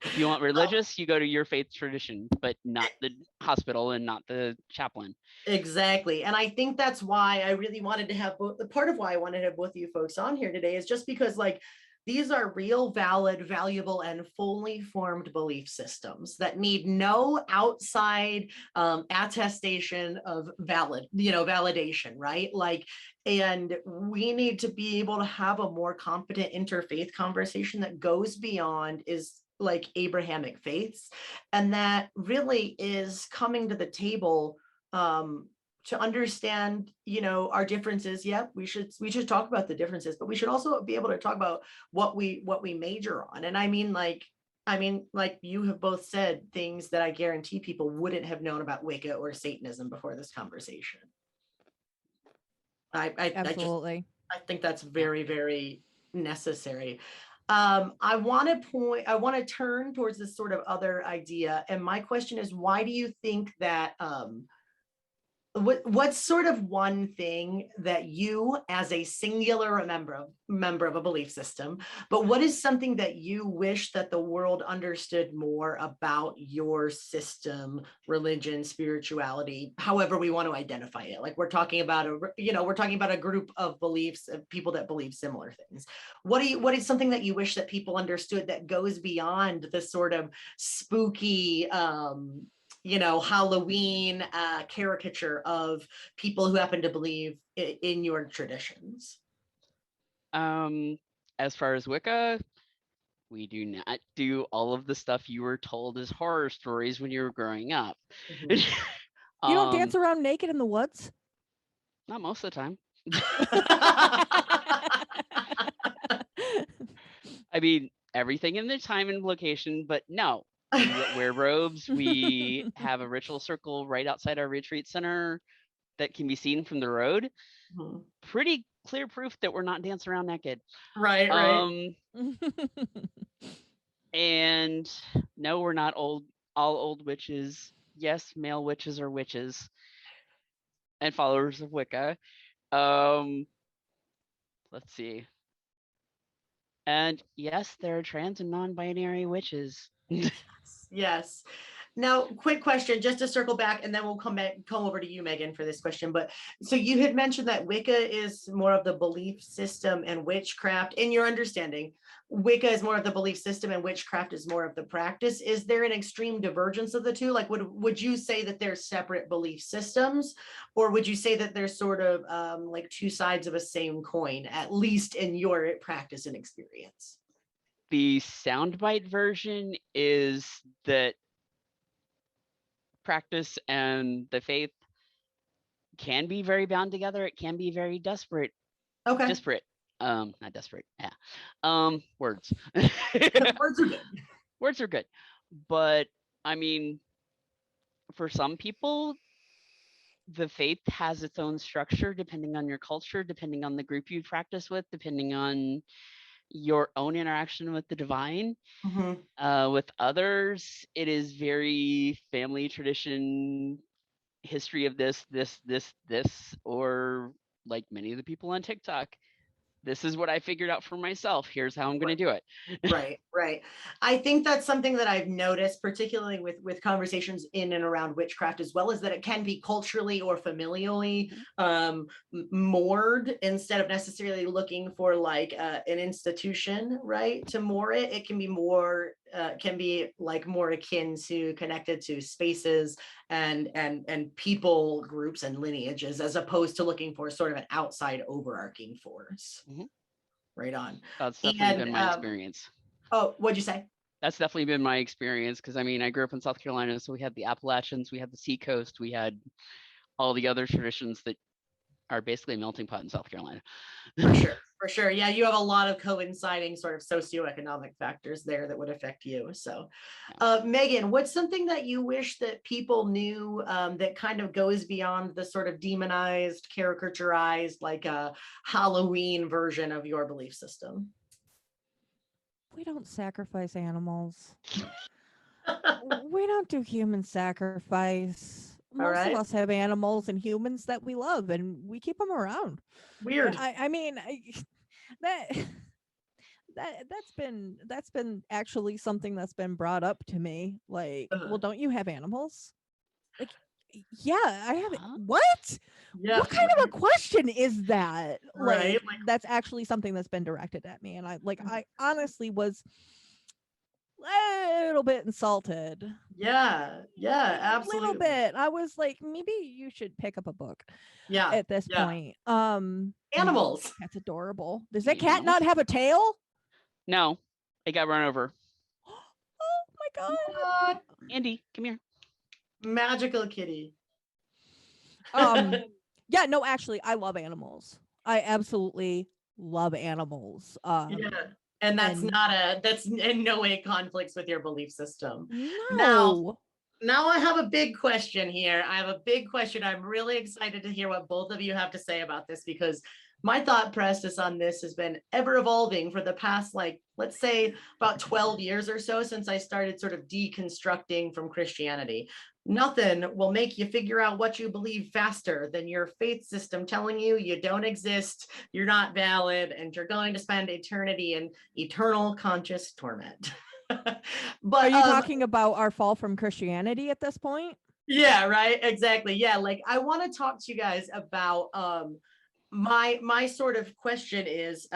If you want religious, you go to your faith tradition, but not the hospital and not the chaplain. Exactly. And I think that's why I really wanted to have both. The part of why I wanted to have both of you folks on here today is just because, like, these are real, valid, valuable, and fully formed belief systems that need no outside attestation of validation, right? Like, and we need to be able to have a more competent interfaith conversation that goes beyond is like Abrahamic faiths, and that really is coming to the table to understand, our differences. Yeah, we should talk about the differences, but we should also be able to talk about what we major on. And I mean, like you have both said things that I guarantee people wouldn't have known about Wicca or Satanism before this conversation. Absolutely. I think that's very, very necessary. I want to turn towards this sort of other idea. And my question is, why do you think that, what's sort of one thing that you, as a singular member of a belief system, but what is something that you wish that the world understood more about your system, religion, spirituality, however we want to identify it? Like, we're talking about a group of beliefs, of people that believe similar things. What is something that you wish that people understood that goes beyond the sort of spooky Halloween caricature of people who happen to believe in your traditions? As far as Wicca, we do not do all of the stuff you were told as horror stories when you were growing up. Mm-hmm. You don't dance around naked in the woods? Not most of the time. I mean, everything in the time and location, but no. We wear robes. We have a ritual circle right outside our retreat center that can be seen from the road. Mm-hmm. Pretty clear proof that we're not dancing around naked. Right. And no, we're not all old witches. Yes, male witches are witches and followers of Wicca. Let's see. And yes, there are trans and non-binary witches. Yes. Now, quick question, just to circle back, and then we'll come over to you, Meghan, for this question. But so you had mentioned that Wicca is more of the belief system and witchcraft. In your understanding, Wicca is more of the belief system and witchcraft is more of the practice. Is there an extreme divergence of the two? Like, would you say that they're separate belief systems, or would you say that they're sort of like two sides of a same coin, at least in your practice and experience? The soundbite version is that practice and the faith can be very bound together. It can be very disparate. Okay. Disparate. Not desperate. Yeah. Words. Words are good. Words are good. But I mean, for some people, the faith has its own structure depending on your culture, depending on the group you practice with, depending on your own interaction with the divine. With others, it is very family tradition, history of this, or like many of the people on TikTok, this is what I figured out for myself. Here's how I'm going to do it. Right. I think that's something that I've noticed, particularly with conversations in and around witchcraft, as well as that it can be culturally or familially moored instead of necessarily looking for like an institution, right? To moor it, it can be more, can be like more akin to connected to spaces and people groups and lineages, as opposed to looking for sort of an outside overarching force. Right on. That's definitely been my experience. Oh, what'd you say? That's definitely been my experience, because I mean, I grew up in South Carolina, so we had the Appalachians, we had the Seacoast, we had all the other traditions that are basically a melting pot in South Carolina. For sure. Yeah, you have a lot of coinciding sort of socioeconomic factors there that would affect you. So, Meghan, what's something that you wish that people knew that kind of goes beyond the sort of demonized, caricaturized, like a Halloween version of your belief system? We don't sacrifice animals. We don't do human sacrifice. Most of us have animals and humans that we love, and we keep them around. Weird. I mean, that's been actually something that's been brought up to me. Like, well, don't you have animals? Like, yeah, I have. What? Yeah. What kind of a question is that? Right. Like, that's actually something that's been directed at me, and I honestly was a little bit insulted. Yeah, absolutely. A little bit. I was like, maybe you should pick up a book. Yeah. At this point. Animals. That's adorable. Does that cat not have a tail? No, it got run over. Oh my god. What? Andy, come here. Magical kitty. Yeah, no, actually, I love animals. I absolutely love animals. And that's in no way conflicts with your belief system. No. Now I have a big question here. I have a big question. I'm really excited to hear what both of you have to say about this, because my thought process on this has been ever evolving for the past, like, let's say about 12 years or so, since I started sort of deconstructing from Christianity. Nothing will make you figure out what you believe faster than your faith system telling you you don't exist, you're not valid, and you're going to spend eternity in eternal conscious torment. But are you talking about our fall from Christianity at this point? Yeah, right. Exactly. Yeah. Like, I want to talk to you guys about my sort of question is,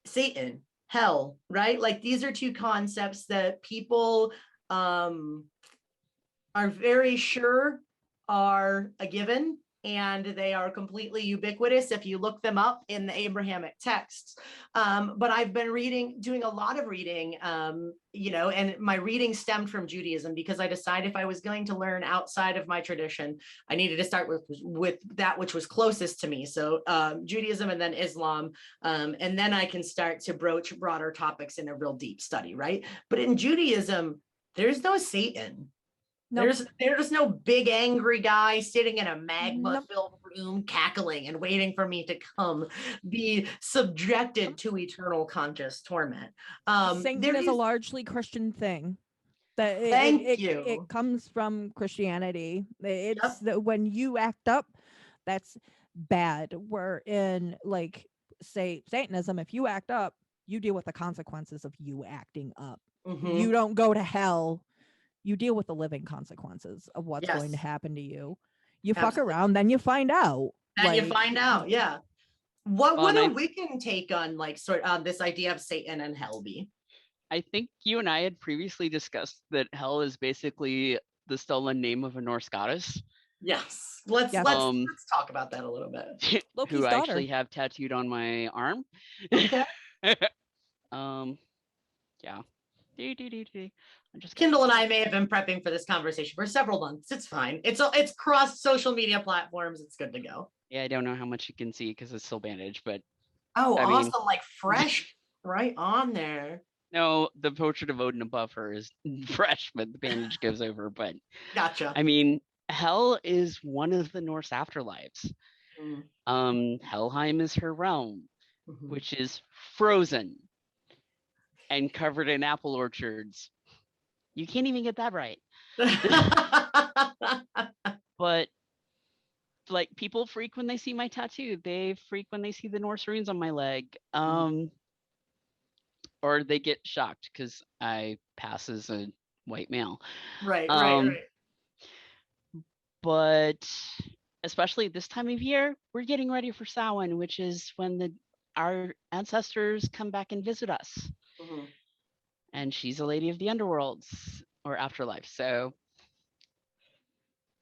Satan, hell, right? Like, these are two concepts that people are very sure are a given, and they are completely ubiquitous if you look them up in the Abrahamic texts. But I've been doing a lot of reading, and my reading stemmed from Judaism, because I decided if I was going to learn outside of my tradition, I needed to start with that which was closest to me. So Judaism and then Islam, and then I can start to broach broader topics in a real deep study, right? But in Judaism, there's no Satan. Nope. There's no big angry guy sitting in a magma-filled room cackling and waiting for me to come be subjected to eternal conscious torment. Satan is a largely Christian thing. It comes from Christianity. It's when you act up, that's bad. Where in, like, say, Satanism, if you act up, you deal with the consequences of you acting up. You don't go to hell. you deal with the living consequences of what's going to Yes. happen to you. You fuck Absolutely. around, then you find out. And you Like, find out, yeah. What Well, would and a Wiccan take on this idea of Satan and hell be? I think you and I had previously discussed that hell is basically the stolen name of a Norse goddess. Yes. Let's Yes. let's talk about that a little bit. Loki's who I daughter. actually have tattooed on my arm. Okay. Yeah. I'm just Kyndyl and I may have been prepping for this conversation for several months. It's fine. It's cross social media platforms. It's good to go. Yeah, I don't know how much you can see because it's still bandaged, but Oh, I mean- awesome. Like fresh right on there. no, the portrait of Odin above her is fresh, but the bandage goes over. But Gotcha. I mean, hell is one of the Norse afterlives. Helheim is her realm, Mhm. which is frozen and covered in apple orchards. You can't even get that right. But like people freak when they see my tattoo. They freak when they see the Norse runes on my leg. Or they get shocked because I pass as a white male. Right. But especially this time of year, we're getting ready for Samhain, which is when our ancestors come back and visit us. Mhm. And she's a lady of the underworlds or afterlife. So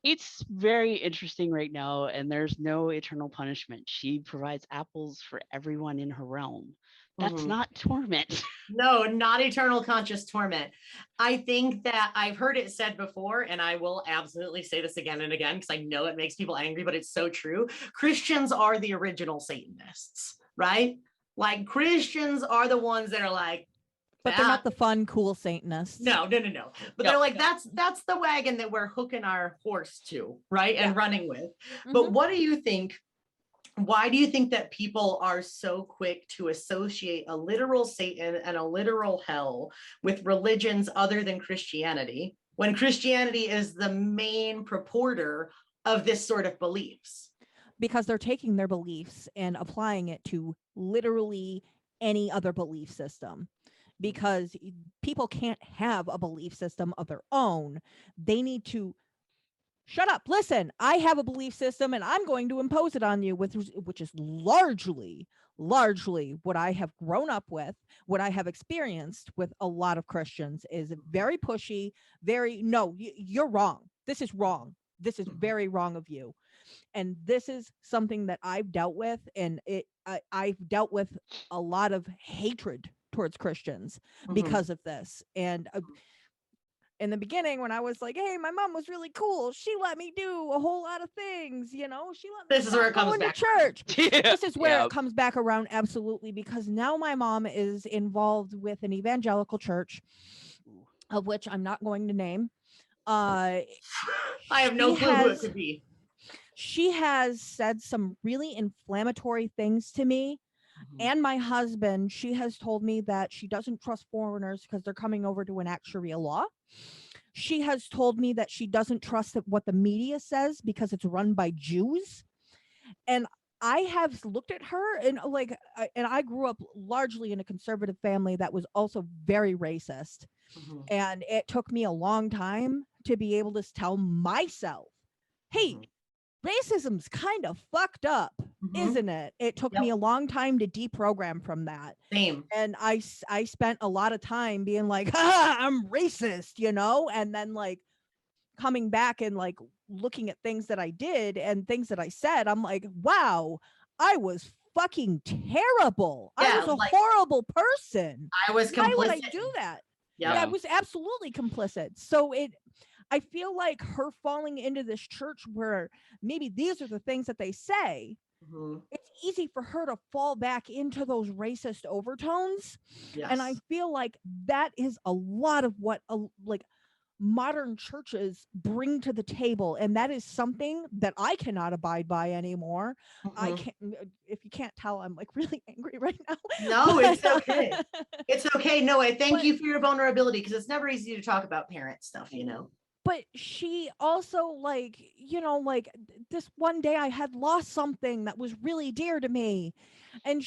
it's very interesting right now, and there's no eternal punishment. She provides apples for everyone in her realm. That's Mhm. not torment. No, not eternal conscious torment. I think that I've heard it said before, and I will absolutely say this again and again because I know it makes people angry, but it's so true. Christians are the original Satanists, right? Like Christians are the ones that are like, but they're not the fun, cool Satanists. no. But No. they're like, that's the wagon that we're hooking our horse to, right? And running with. But what do you think? Why do you think that people are so quick to associate a literal Satan and a literal hell with religions other than Christianity, when Christianity is the main purporter of this sort of beliefs? Because they're taking their beliefs and applying it to literally any other belief system. Because people can't have a belief system of their own. They need to shut up. Listen, I have a belief system and I'm going to impose it on you, which is largely what I have grown up with, what I have experienced with a lot of Christians is very pushy, no, you're wrong. This is wrong. This is very wrong of you. And this is something that I've dealt with, and I've dealt with a lot of hatred towards Christians because of this. And in the beginning, when I was like, hey, my mom was really cool, she let me do a whole lot of things, she let me This is where it comes back to church. This is where Yeah. it comes back around, absolutely, because now my mom is involved with an evangelical church, of which I'm not going to name. I have no clue who it could be. She has said some really inflammatory things to me and my husband. She has told me that she doesn't trust foreigners because they're coming over to enact Sharia law. She has told me that she doesn't trust what the media says because it's run by Jews. And I have looked at her and and I grew up largely in a conservative family that was also very racist. And it took me a long time to be able to tell myself, hey, racism's kind of fucked up, isn't it? It took me a long time to deprogram from that. Same. And I spent a lot of time being like, I'm racist, and then like coming back and like looking at things that I did and things that I said, I'm like, wow, I was fucking terrible. Yeah, I was a horrible person. I was complicit. Why would I do that? Yeah. I was absolutely complicit. So I feel like her falling into this church where maybe these are the things that they say, it's easy for her to fall back into those racist overtones. Yes. And I feel like that is a lot of what modern churches bring to the table. And that is something that I cannot abide by anymore. I can't, if you can't tell, I'm like really angry right now. No, it's okay. It's okay. No, I thank you for your vulnerability, because it's never easy to talk about parent stuff, but she also, like, like this one day I had lost something that was really dear to me. And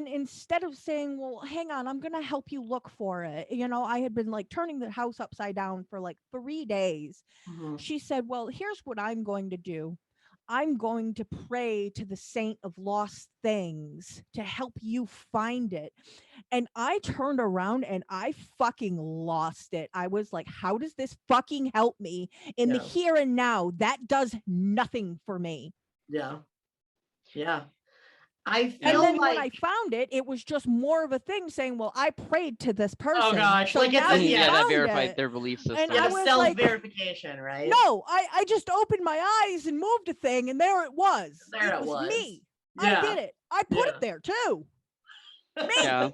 instead of saying, well, hang on, I'm going to help you look for it. I had been like turning the house upside down for like 3 days. Mhm. She said, well, here's what I'm going to do. I'm going to pray to the saint of lost things to help you find it. And I turned around and I fucking lost it. I was like, how does this fucking help me in the Yeah. here and now? That does nothing for me. Yeah. Yeah. I And feel then like, when I found it, it was just more of a thing saying, well, I prayed to this person. gosh, So like it's now a- you yeah, that found verified it. their belief system. And yeah, I the was like, self-verification, right? no, I just opened my eyes and moved a thing, and there it was. There it was was. me. Yeah. I did it. I put Yeah. it there too. Me. Yeah.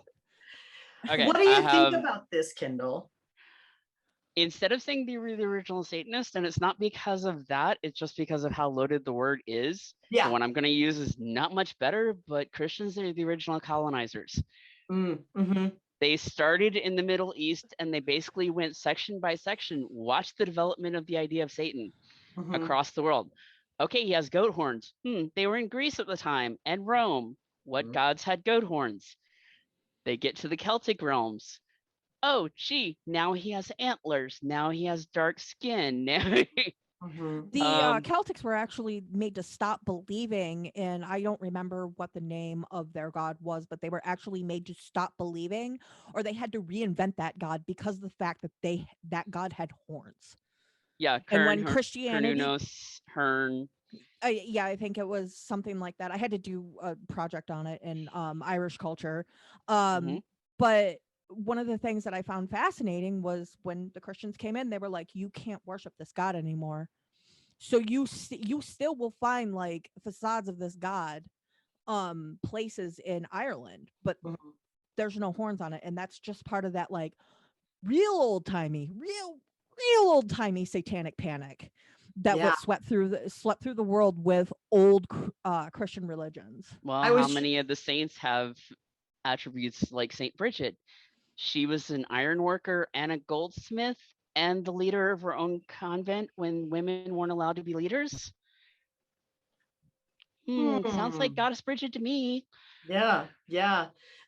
Okay. What do you think about this, Kyndyl? Instead of saying the original Satanist, and it's not because of that, it's just because of how loaded the word is. Yeah. The one I'm going to use is not much better, but Christians are the original colonizers. Mm-hmm. They started in the Middle East and they basically went section by section, watched the development of the idea of Satan Mm-hmm. across the world. Okay, he has goat horns. They were in Greece at the time and Rome. What gods had goat horns? They get to the Celtic realms. Oh, gee, now he has antlers. Now he has dark skin. Mm-hmm. The Celtics were actually made to stop believing in, I don't remember what the name of their god was, but they were actually made to stop believing, or they had to reinvent that god because of the fact that that god had horns. Yeah, and when Christianity, Cernunnos, Hearn. Yeah, I think it was something like that. I had to do a project on it in Irish culture. But one of the things that I found fascinating was when the Christians came in, they were like, you can't worship this God anymore. So you still will find like facades of this God places in Ireland, but there's no horns on it. And that's just part of that like real old-timey satanic panic that swept through the world with old Christian religions. Well, how many of the saints have attributes like Saint Bridget? She was an iron worker and a goldsmith and the leader of her own convent when women weren't allowed to be leaders. Sounds like Goddess Bridget to me. Yeah.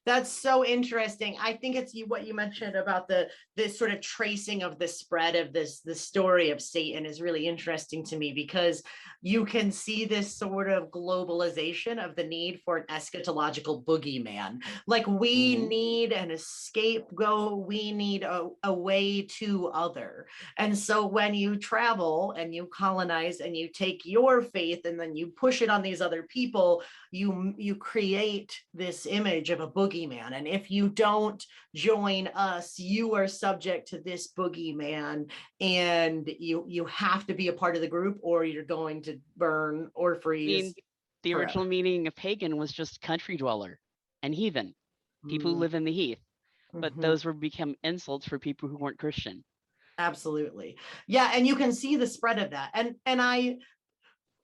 That's so interesting. I think it's what you mentioned about this sort of tracing of the spread of the story of Satan is really interesting to me, because you can see this sort of globalization of the need for an eschatological boogeyman. Like we need an scapegoat, we need a way to other. And so when you travel and you colonize and you take your faith and then you push it on these other people, you create this image of a boogeyman. And if you don't join us, you are subject to this boogeyman, and you have to be a part of the group or you're going to burn or freeze. I mean, the original meaning of pagan was just country dweller and heathen, people who live in the heath. But those were become insults for people who weren't Christian. Absolutely. Yeah. And you can see the spread of that. And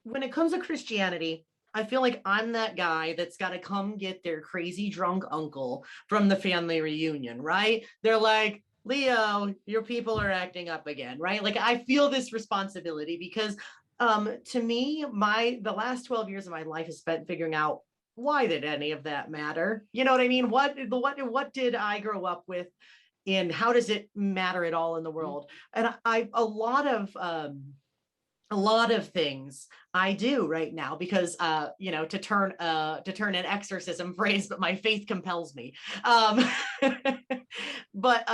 when it comes to Christianity, I feel like I'm that guy that's got to come get their crazy drunk uncle from the family reunion, right? They're like, Leo, your people are acting up again, right? Like I feel this responsibility because to me, the last 12 years of my life is spent figuring out, why did any of that matter? You know what I mean? What did I grow up with, and how does it matter at all in the world? And a lot of things I do right now because, to turn an exorcism phrase, but my faith compels me. But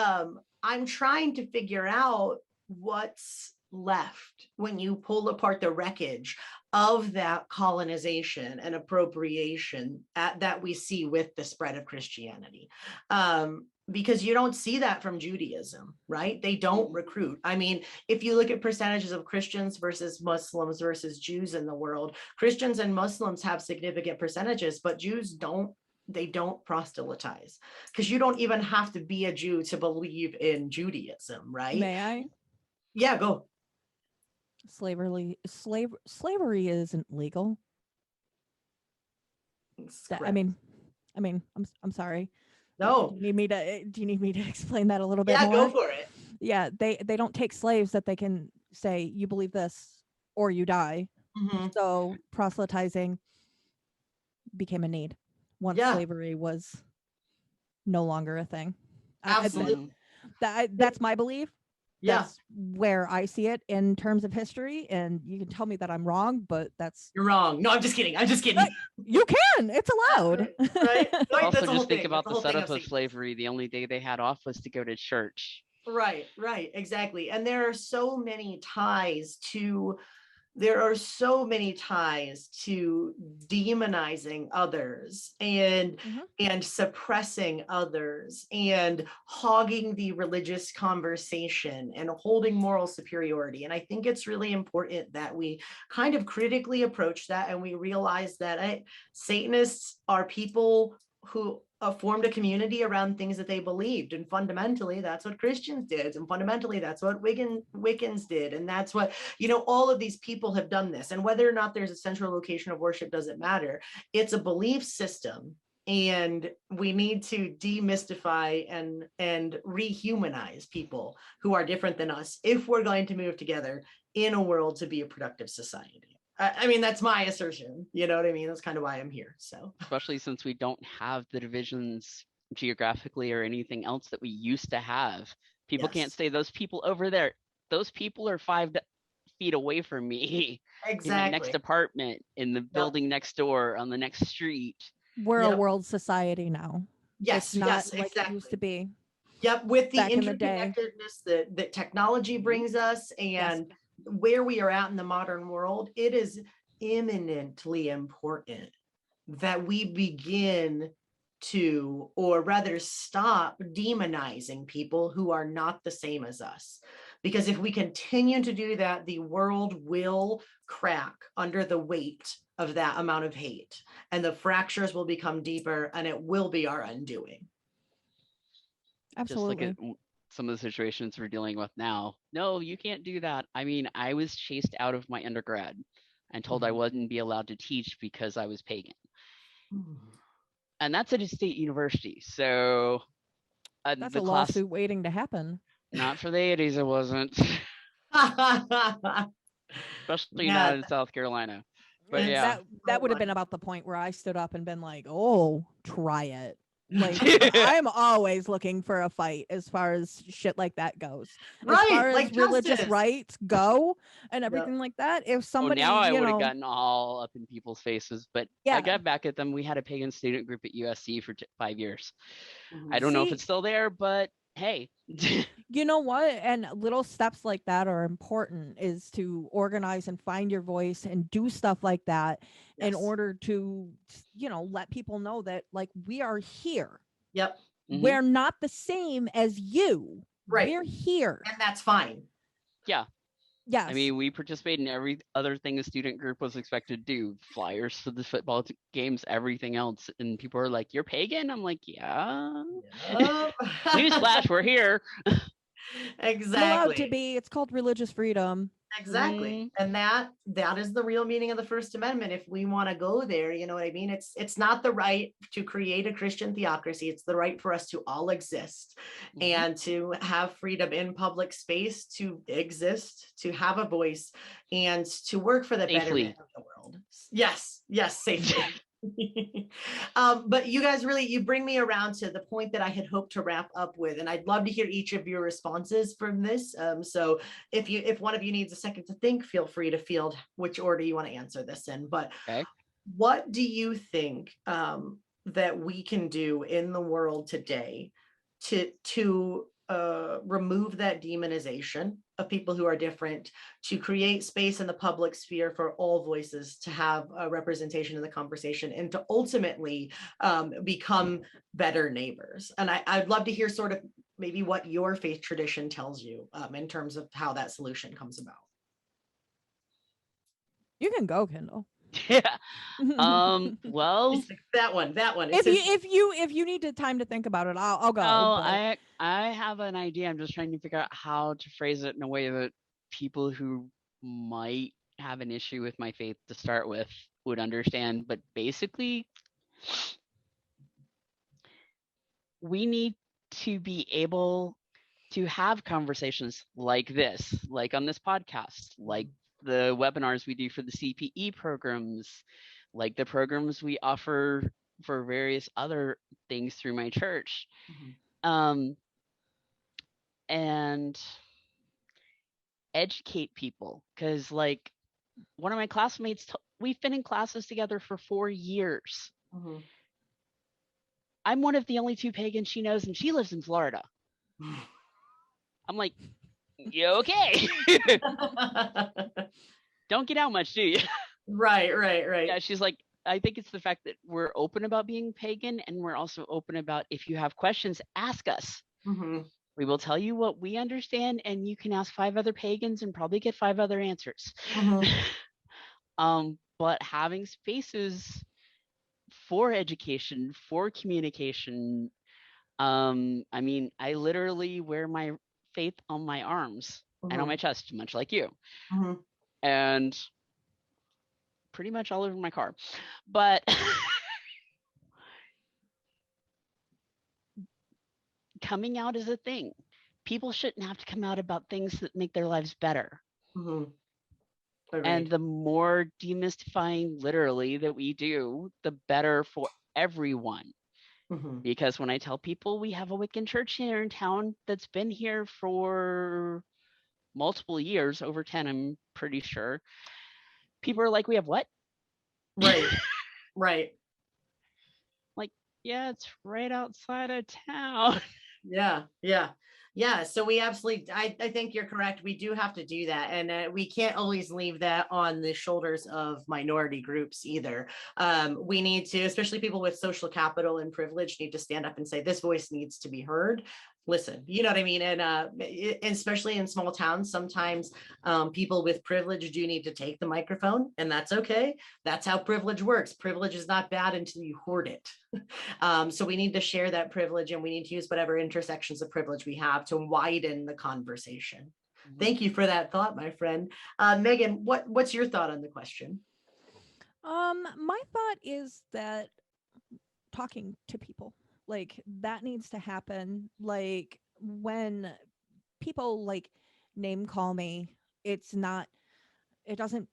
I'm trying to figure out what's left when you pull apart the wreckage of that colonization and appropriation that we see with the spread of Christianity. Because you don't see that from Judaism, right? They don't recruit. I mean, if you look at percentages of Christians versus Muslims versus Jews in the world, Christians and Muslims have significant percentages, but Jews don't. They don't proselytize, because you don't even have to be a Jew to believe in Judaism, right? May I? Yeah, go. Slavery isn't legal. I'm sorry. No. Do you need me to explain that a little bit more? Yeah, go for it. Yeah, they don't take slaves that they can say you believe this or you die. Mhm. So proselytizing became a need once Yeah. slavery was no longer a thing. Absolutely. That's my belief. Yeah. That's where I see it in terms of history, and you can tell me that I'm wrong, but that's You're wrong. No, I'm just kidding. I'm just kidding. you can. It's allowed. Right? Right? Also, That's the whole just think thing. about That's the whole thing setup of Satan. slavery. The only day they had off was to go to church. Right, exactly. And there are so many ties to demonizing others and suppressing others and hogging the religious conversation and holding moral superiority. And I think it's really important that we kind of critically approach that, and we realize that Satanists are people who formed a community around things that they believed, and fundamentally that's what Christians did, and fundamentally that's what Wiccans did, and that's what, all of these people have done this. And whether or not there's a central location of worship doesn't matter. It's a belief system, and we need to demystify and rehumanize people who are different than us if we're going to move together in a world to be a productive society. I mean, that's my assertion. You know what I mean? That's kind of why I'm here. So, especially since we don't have the divisions geographically or anything else that we used to have. People can't say those people over there. Those people are 5 feet away from me. Exactly. In the next apartment, in the building next door, on the next street. We're a world society now. Yes, it's not like exactly. it used to be. Yep, with the back in the day. interconnectedness that technology brings us, and where we are at in the modern world, it is eminently important that we begin to, or rather stop, demonizing people who are not the same as us. Because if we continue to do that, the world will crack under the weight of that amount of hate, and the fractures will become deeper, and it will be our undoing. Absolutely. Just look at some of the situations we're dealing with now. No, you can't do that. I mean, I was chased out of my undergrad and told I wouldn't be allowed to teach because I was pagan. And that's at a state university. So that's a lawsuit waiting to happen. Not for the 80s, it wasn't. Especially not in South Carolina. But that would have been about the point where I stood up and been like, oh, try it. Like, I'm always looking for a fight as far as shit like that goes. As far as religious rights go and everything like that. If somebody, now I would have gotten all up in people's faces, but I got back at them. We had a pagan student group at USC for 5 years. I don't know if it's still there, but hey. You know what? And little steps like that are important, is to organize and find your voice and do stuff like that in order to, let people know that, like, we are here. Yep. We're not the same as you. Right. We're here. And that's fine. Yeah. Yes. I mean, we participate in every other thing a student group was expected to do. Flyers for the football games, everything else. And people are like, you're pagan? I'm like, yeah. Newsflash, we're here. Exactly. You're allowed to be. It's called religious freedom. Exactly. And that is the real meaning of the First Amendment. If we want to go there, you know what I mean? It's not the right to create a Christian theocracy. It's the right for us to all exist and to have freedom in public space, to exist, to have a voice, and to work for the betterment of the world. Yes, safely. But you guys you bring me around to the point that I had hoped to wrap up with, and I'd love to hear each of your responses from this. So if one of you needs a second to think, feel free to field which order you want to answer this in. But what do you think that we can do in the world today to remove that demonization of people who are different, to create space in the public sphere for all voices to have a representation in the conversation, and to ultimately become better neighbors? And I'd love to hear sort of maybe what your faith tradition tells you in terms of how that solution comes about. You can go, Kyndyl. Well, that one. If you need time to think about it, I'll go. I have an idea. I'm just trying to figure out how to phrase it in a way that people who might have an issue with my faith to start with would understand. But basically, we need to be able to have conversations like this, like on this podcast, like the webinars we do for the CPE programs, like the programs we offer for various other things through my church. And educate people, because like one of my classmates, we've been in classes together for 4 years. I'm one of the only 2 pagans she knows, and she lives in Florida. I'm like, you okay? Don't get out much, do you? Right. Yeah, she's like, I think it's the fact that we're open about being pagan, and we're also open about, if you have questions, ask us. We will tell you what we understand, and you can ask 5 other pagans and probably get 5 other answers. But having spaces for education, for communication. I mean, I literally wear my faith on my arms and on my chest, much like you, and pretty much all over my car. But coming out is a thing. People shouldn't have to come out about things that make their lives better. And the more demystifying, literally, that we do, the better for everyone. Because when I tell people we have a Wiccan church here in town that's been here for multiple years, over 10, I'm pretty sure, people are like, we have what? Right. Like, yeah, it's right outside of town. Yeah. So we absolutely, I think you're correct. We do have to do that. And we can't always leave that on the shoulders of minority groups either. We need to, especially people with social capital and privilege, need to stand up and say, this voice needs to be heard. Listen, you know what I mean? And especially in small towns, sometimes people with privilege do need to take the microphone, and that's okay. That's how privilege works. Privilege is not bad until you hoard it. So we need to share that privilege, and we need to use whatever intersections of privilege we have to widen the conversation. Thank you for that thought, my friend. Meghan, what's your thought on the question? My thought is that talking to people, like, that needs to happen. Like, when people like name call me, it doesn't,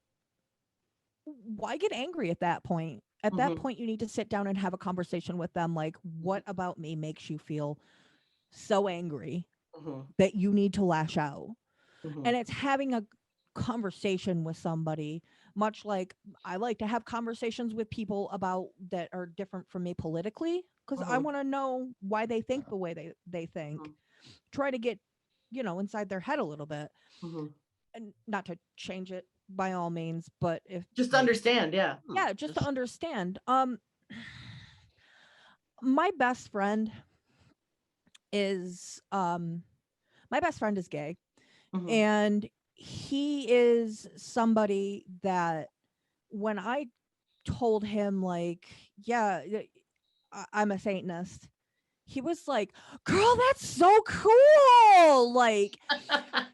why get angry at that point? At that point, you need to sit down and have a conversation with them. Like, what about me makes you feel so angry that you need to lash out? And it's having a conversation with somebody, much like I like to have conversations with people about that are different from me politically, because I want to know why they think the way they think. Try to get, inside their head a little bit, and not to change it by all means, but if just understand, just to understand. My best friend is gay, and he is somebody that when I told him, like, yeah, I'm a Satanist, he was like, girl, that's so cool. Like,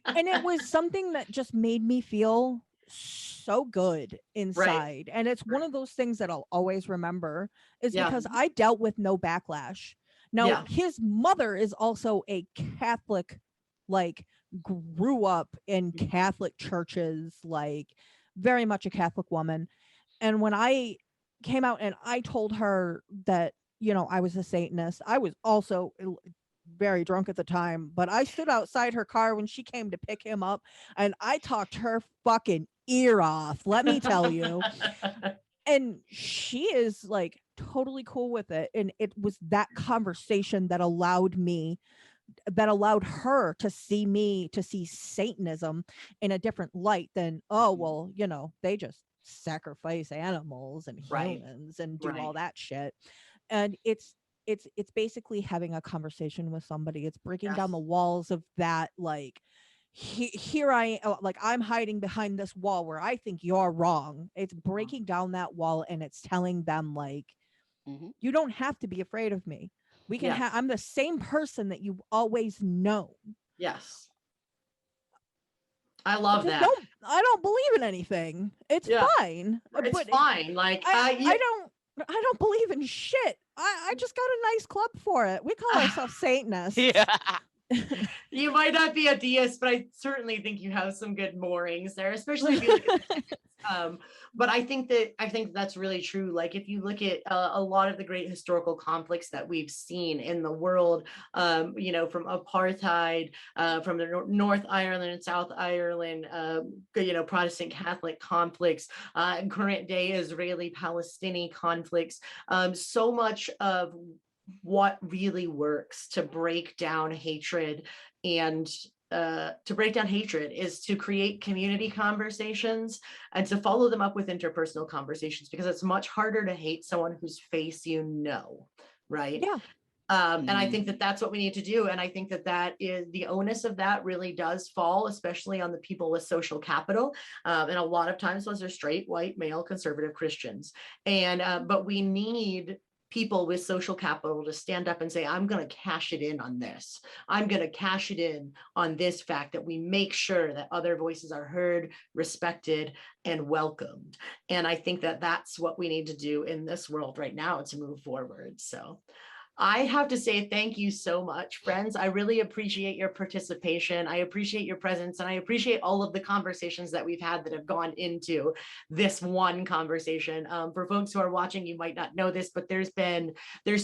and it was something that just made me feel so good inside. And it's one of those things that I'll always remember, is because I dealt with no backlash. Now, his mother is also a Catholic, like, grew up in Catholic churches, like, very much a Catholic woman. And when I came out and I told her that, I was a Satanist, I was also very drunk at the time, but I stood outside her car when she came to pick him up, and I talked her fucking ear off, let me tell you. And she is, like, totally cool with it. And it was that conversation that allowed her to see Satanism in a different light than, oh, well, they just sacrifice animals and humans and do all that shit. And it's basically having a conversation with somebody. It's breaking down the walls of that, like, here I'm hiding behind this wall where I think you're wrong. It's breaking down that wall, and it's telling them, like, you don't have to be afraid of me. We can I'm the same person that you've always known. Yes. I love that. I don't believe in anything. It's fine. It's fine. Like, I don't believe in shit. I just got a nice club for it. We call ourselves Satanists. You might not be a deist, but I certainly think you have some good moorings there, especially if you look at but I think that's really true. Like if you look at a lot of the great historical conflicts that we've seen in the world, from apartheid, from the North Ireland and South Ireland, Protestant Catholic conflicts, current day Israeli-Palestinian conflicts, so much of what really works to break down hatred is to create community conversations and to follow them up with interpersonal conversations, because it's much harder to hate someone whose face right? Yeah. And I think that that's what we need to do. And I think that is the onus of that really does fall, especially on the people with social capital. And a lot of times those are straight, white, male, conservative Christians. And but we need people with social capital to stand up and say, I'm going to cash it in on this. I'm going to cash it in on this fact that we make sure that other voices are heard, respected, and welcomed. And I think that that's what we need to do in this world right now to move forward. So I have to say thank you so much, friends. I really appreciate your participation. I appreciate your presence, and I appreciate all of the conversations that we've had that have gone into this one conversation. For folks who are watching, you might not know this, but there's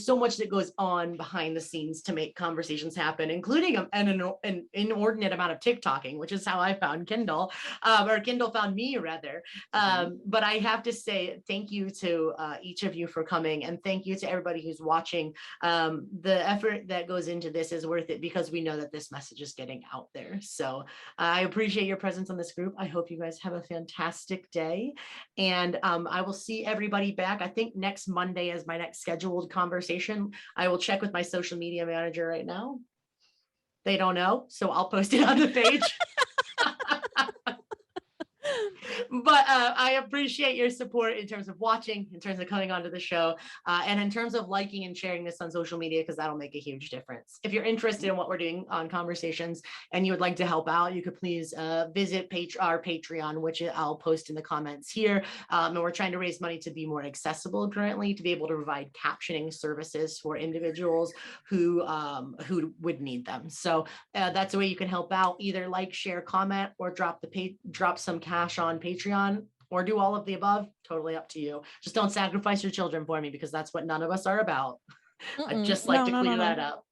so much that goes on behind the scenes to make conversations happen, including an inordinate amount of TikToking, which is how I found Kyndyl, or Kyndyl found me rather. But I have to say thank you to each of you for coming, and thank you to everybody who's watching. The effort that goes into this is worth it because we know that this message is getting out there. So I appreciate your presence on this group. I hope you guys have a fantastic day. And I will see everybody back. I think next Monday is my next scheduled conversation. I will check with my social media manager right now. They don't know, so I'll post it on the page. But I appreciate your support in terms of watching, in terms of coming onto the show, and in terms of liking and sharing this on social media, because that'll make a huge difference. If you're interested in what we're doing on Conversations and you would like to help out, you could please visit our Patreon, which I'll post in the comments here. And we're trying to raise money to be more accessible currently, to be able to provide captioning services for individuals who would need them. So that's a way you can help out. Either like, share, comment, or drop some cash on Patreon, or do all of the above. Totally up to you. Just don't sacrifice your children for me, because that's what none of us are about. I'd just like to clear that up.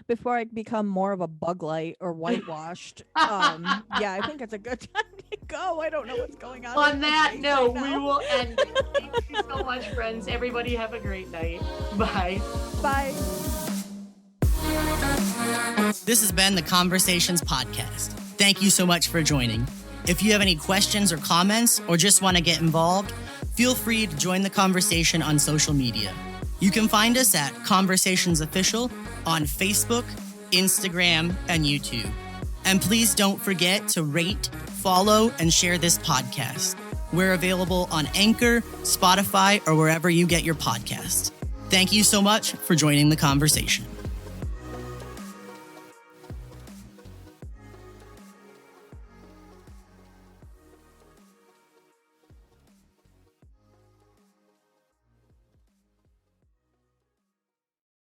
Before I become more of a bug light or whitewashed, I think it's a good time to go. I don't know what's going on. On that note, we will end. Thank you so much, friends. Everybody have a great night. Bye. Bye. This has been the Conversations Podcast. Thank you so much for joining. If you have any questions or comments, or just want to get involved, feel free to join the conversation on social media. You can find us at Conversations Official on Facebook, Instagram, and YouTube. And please don't forget to rate, follow, and share this podcast. We're available on Anchor, Spotify, or wherever you get your podcasts. Thank you so much for joining the conversation.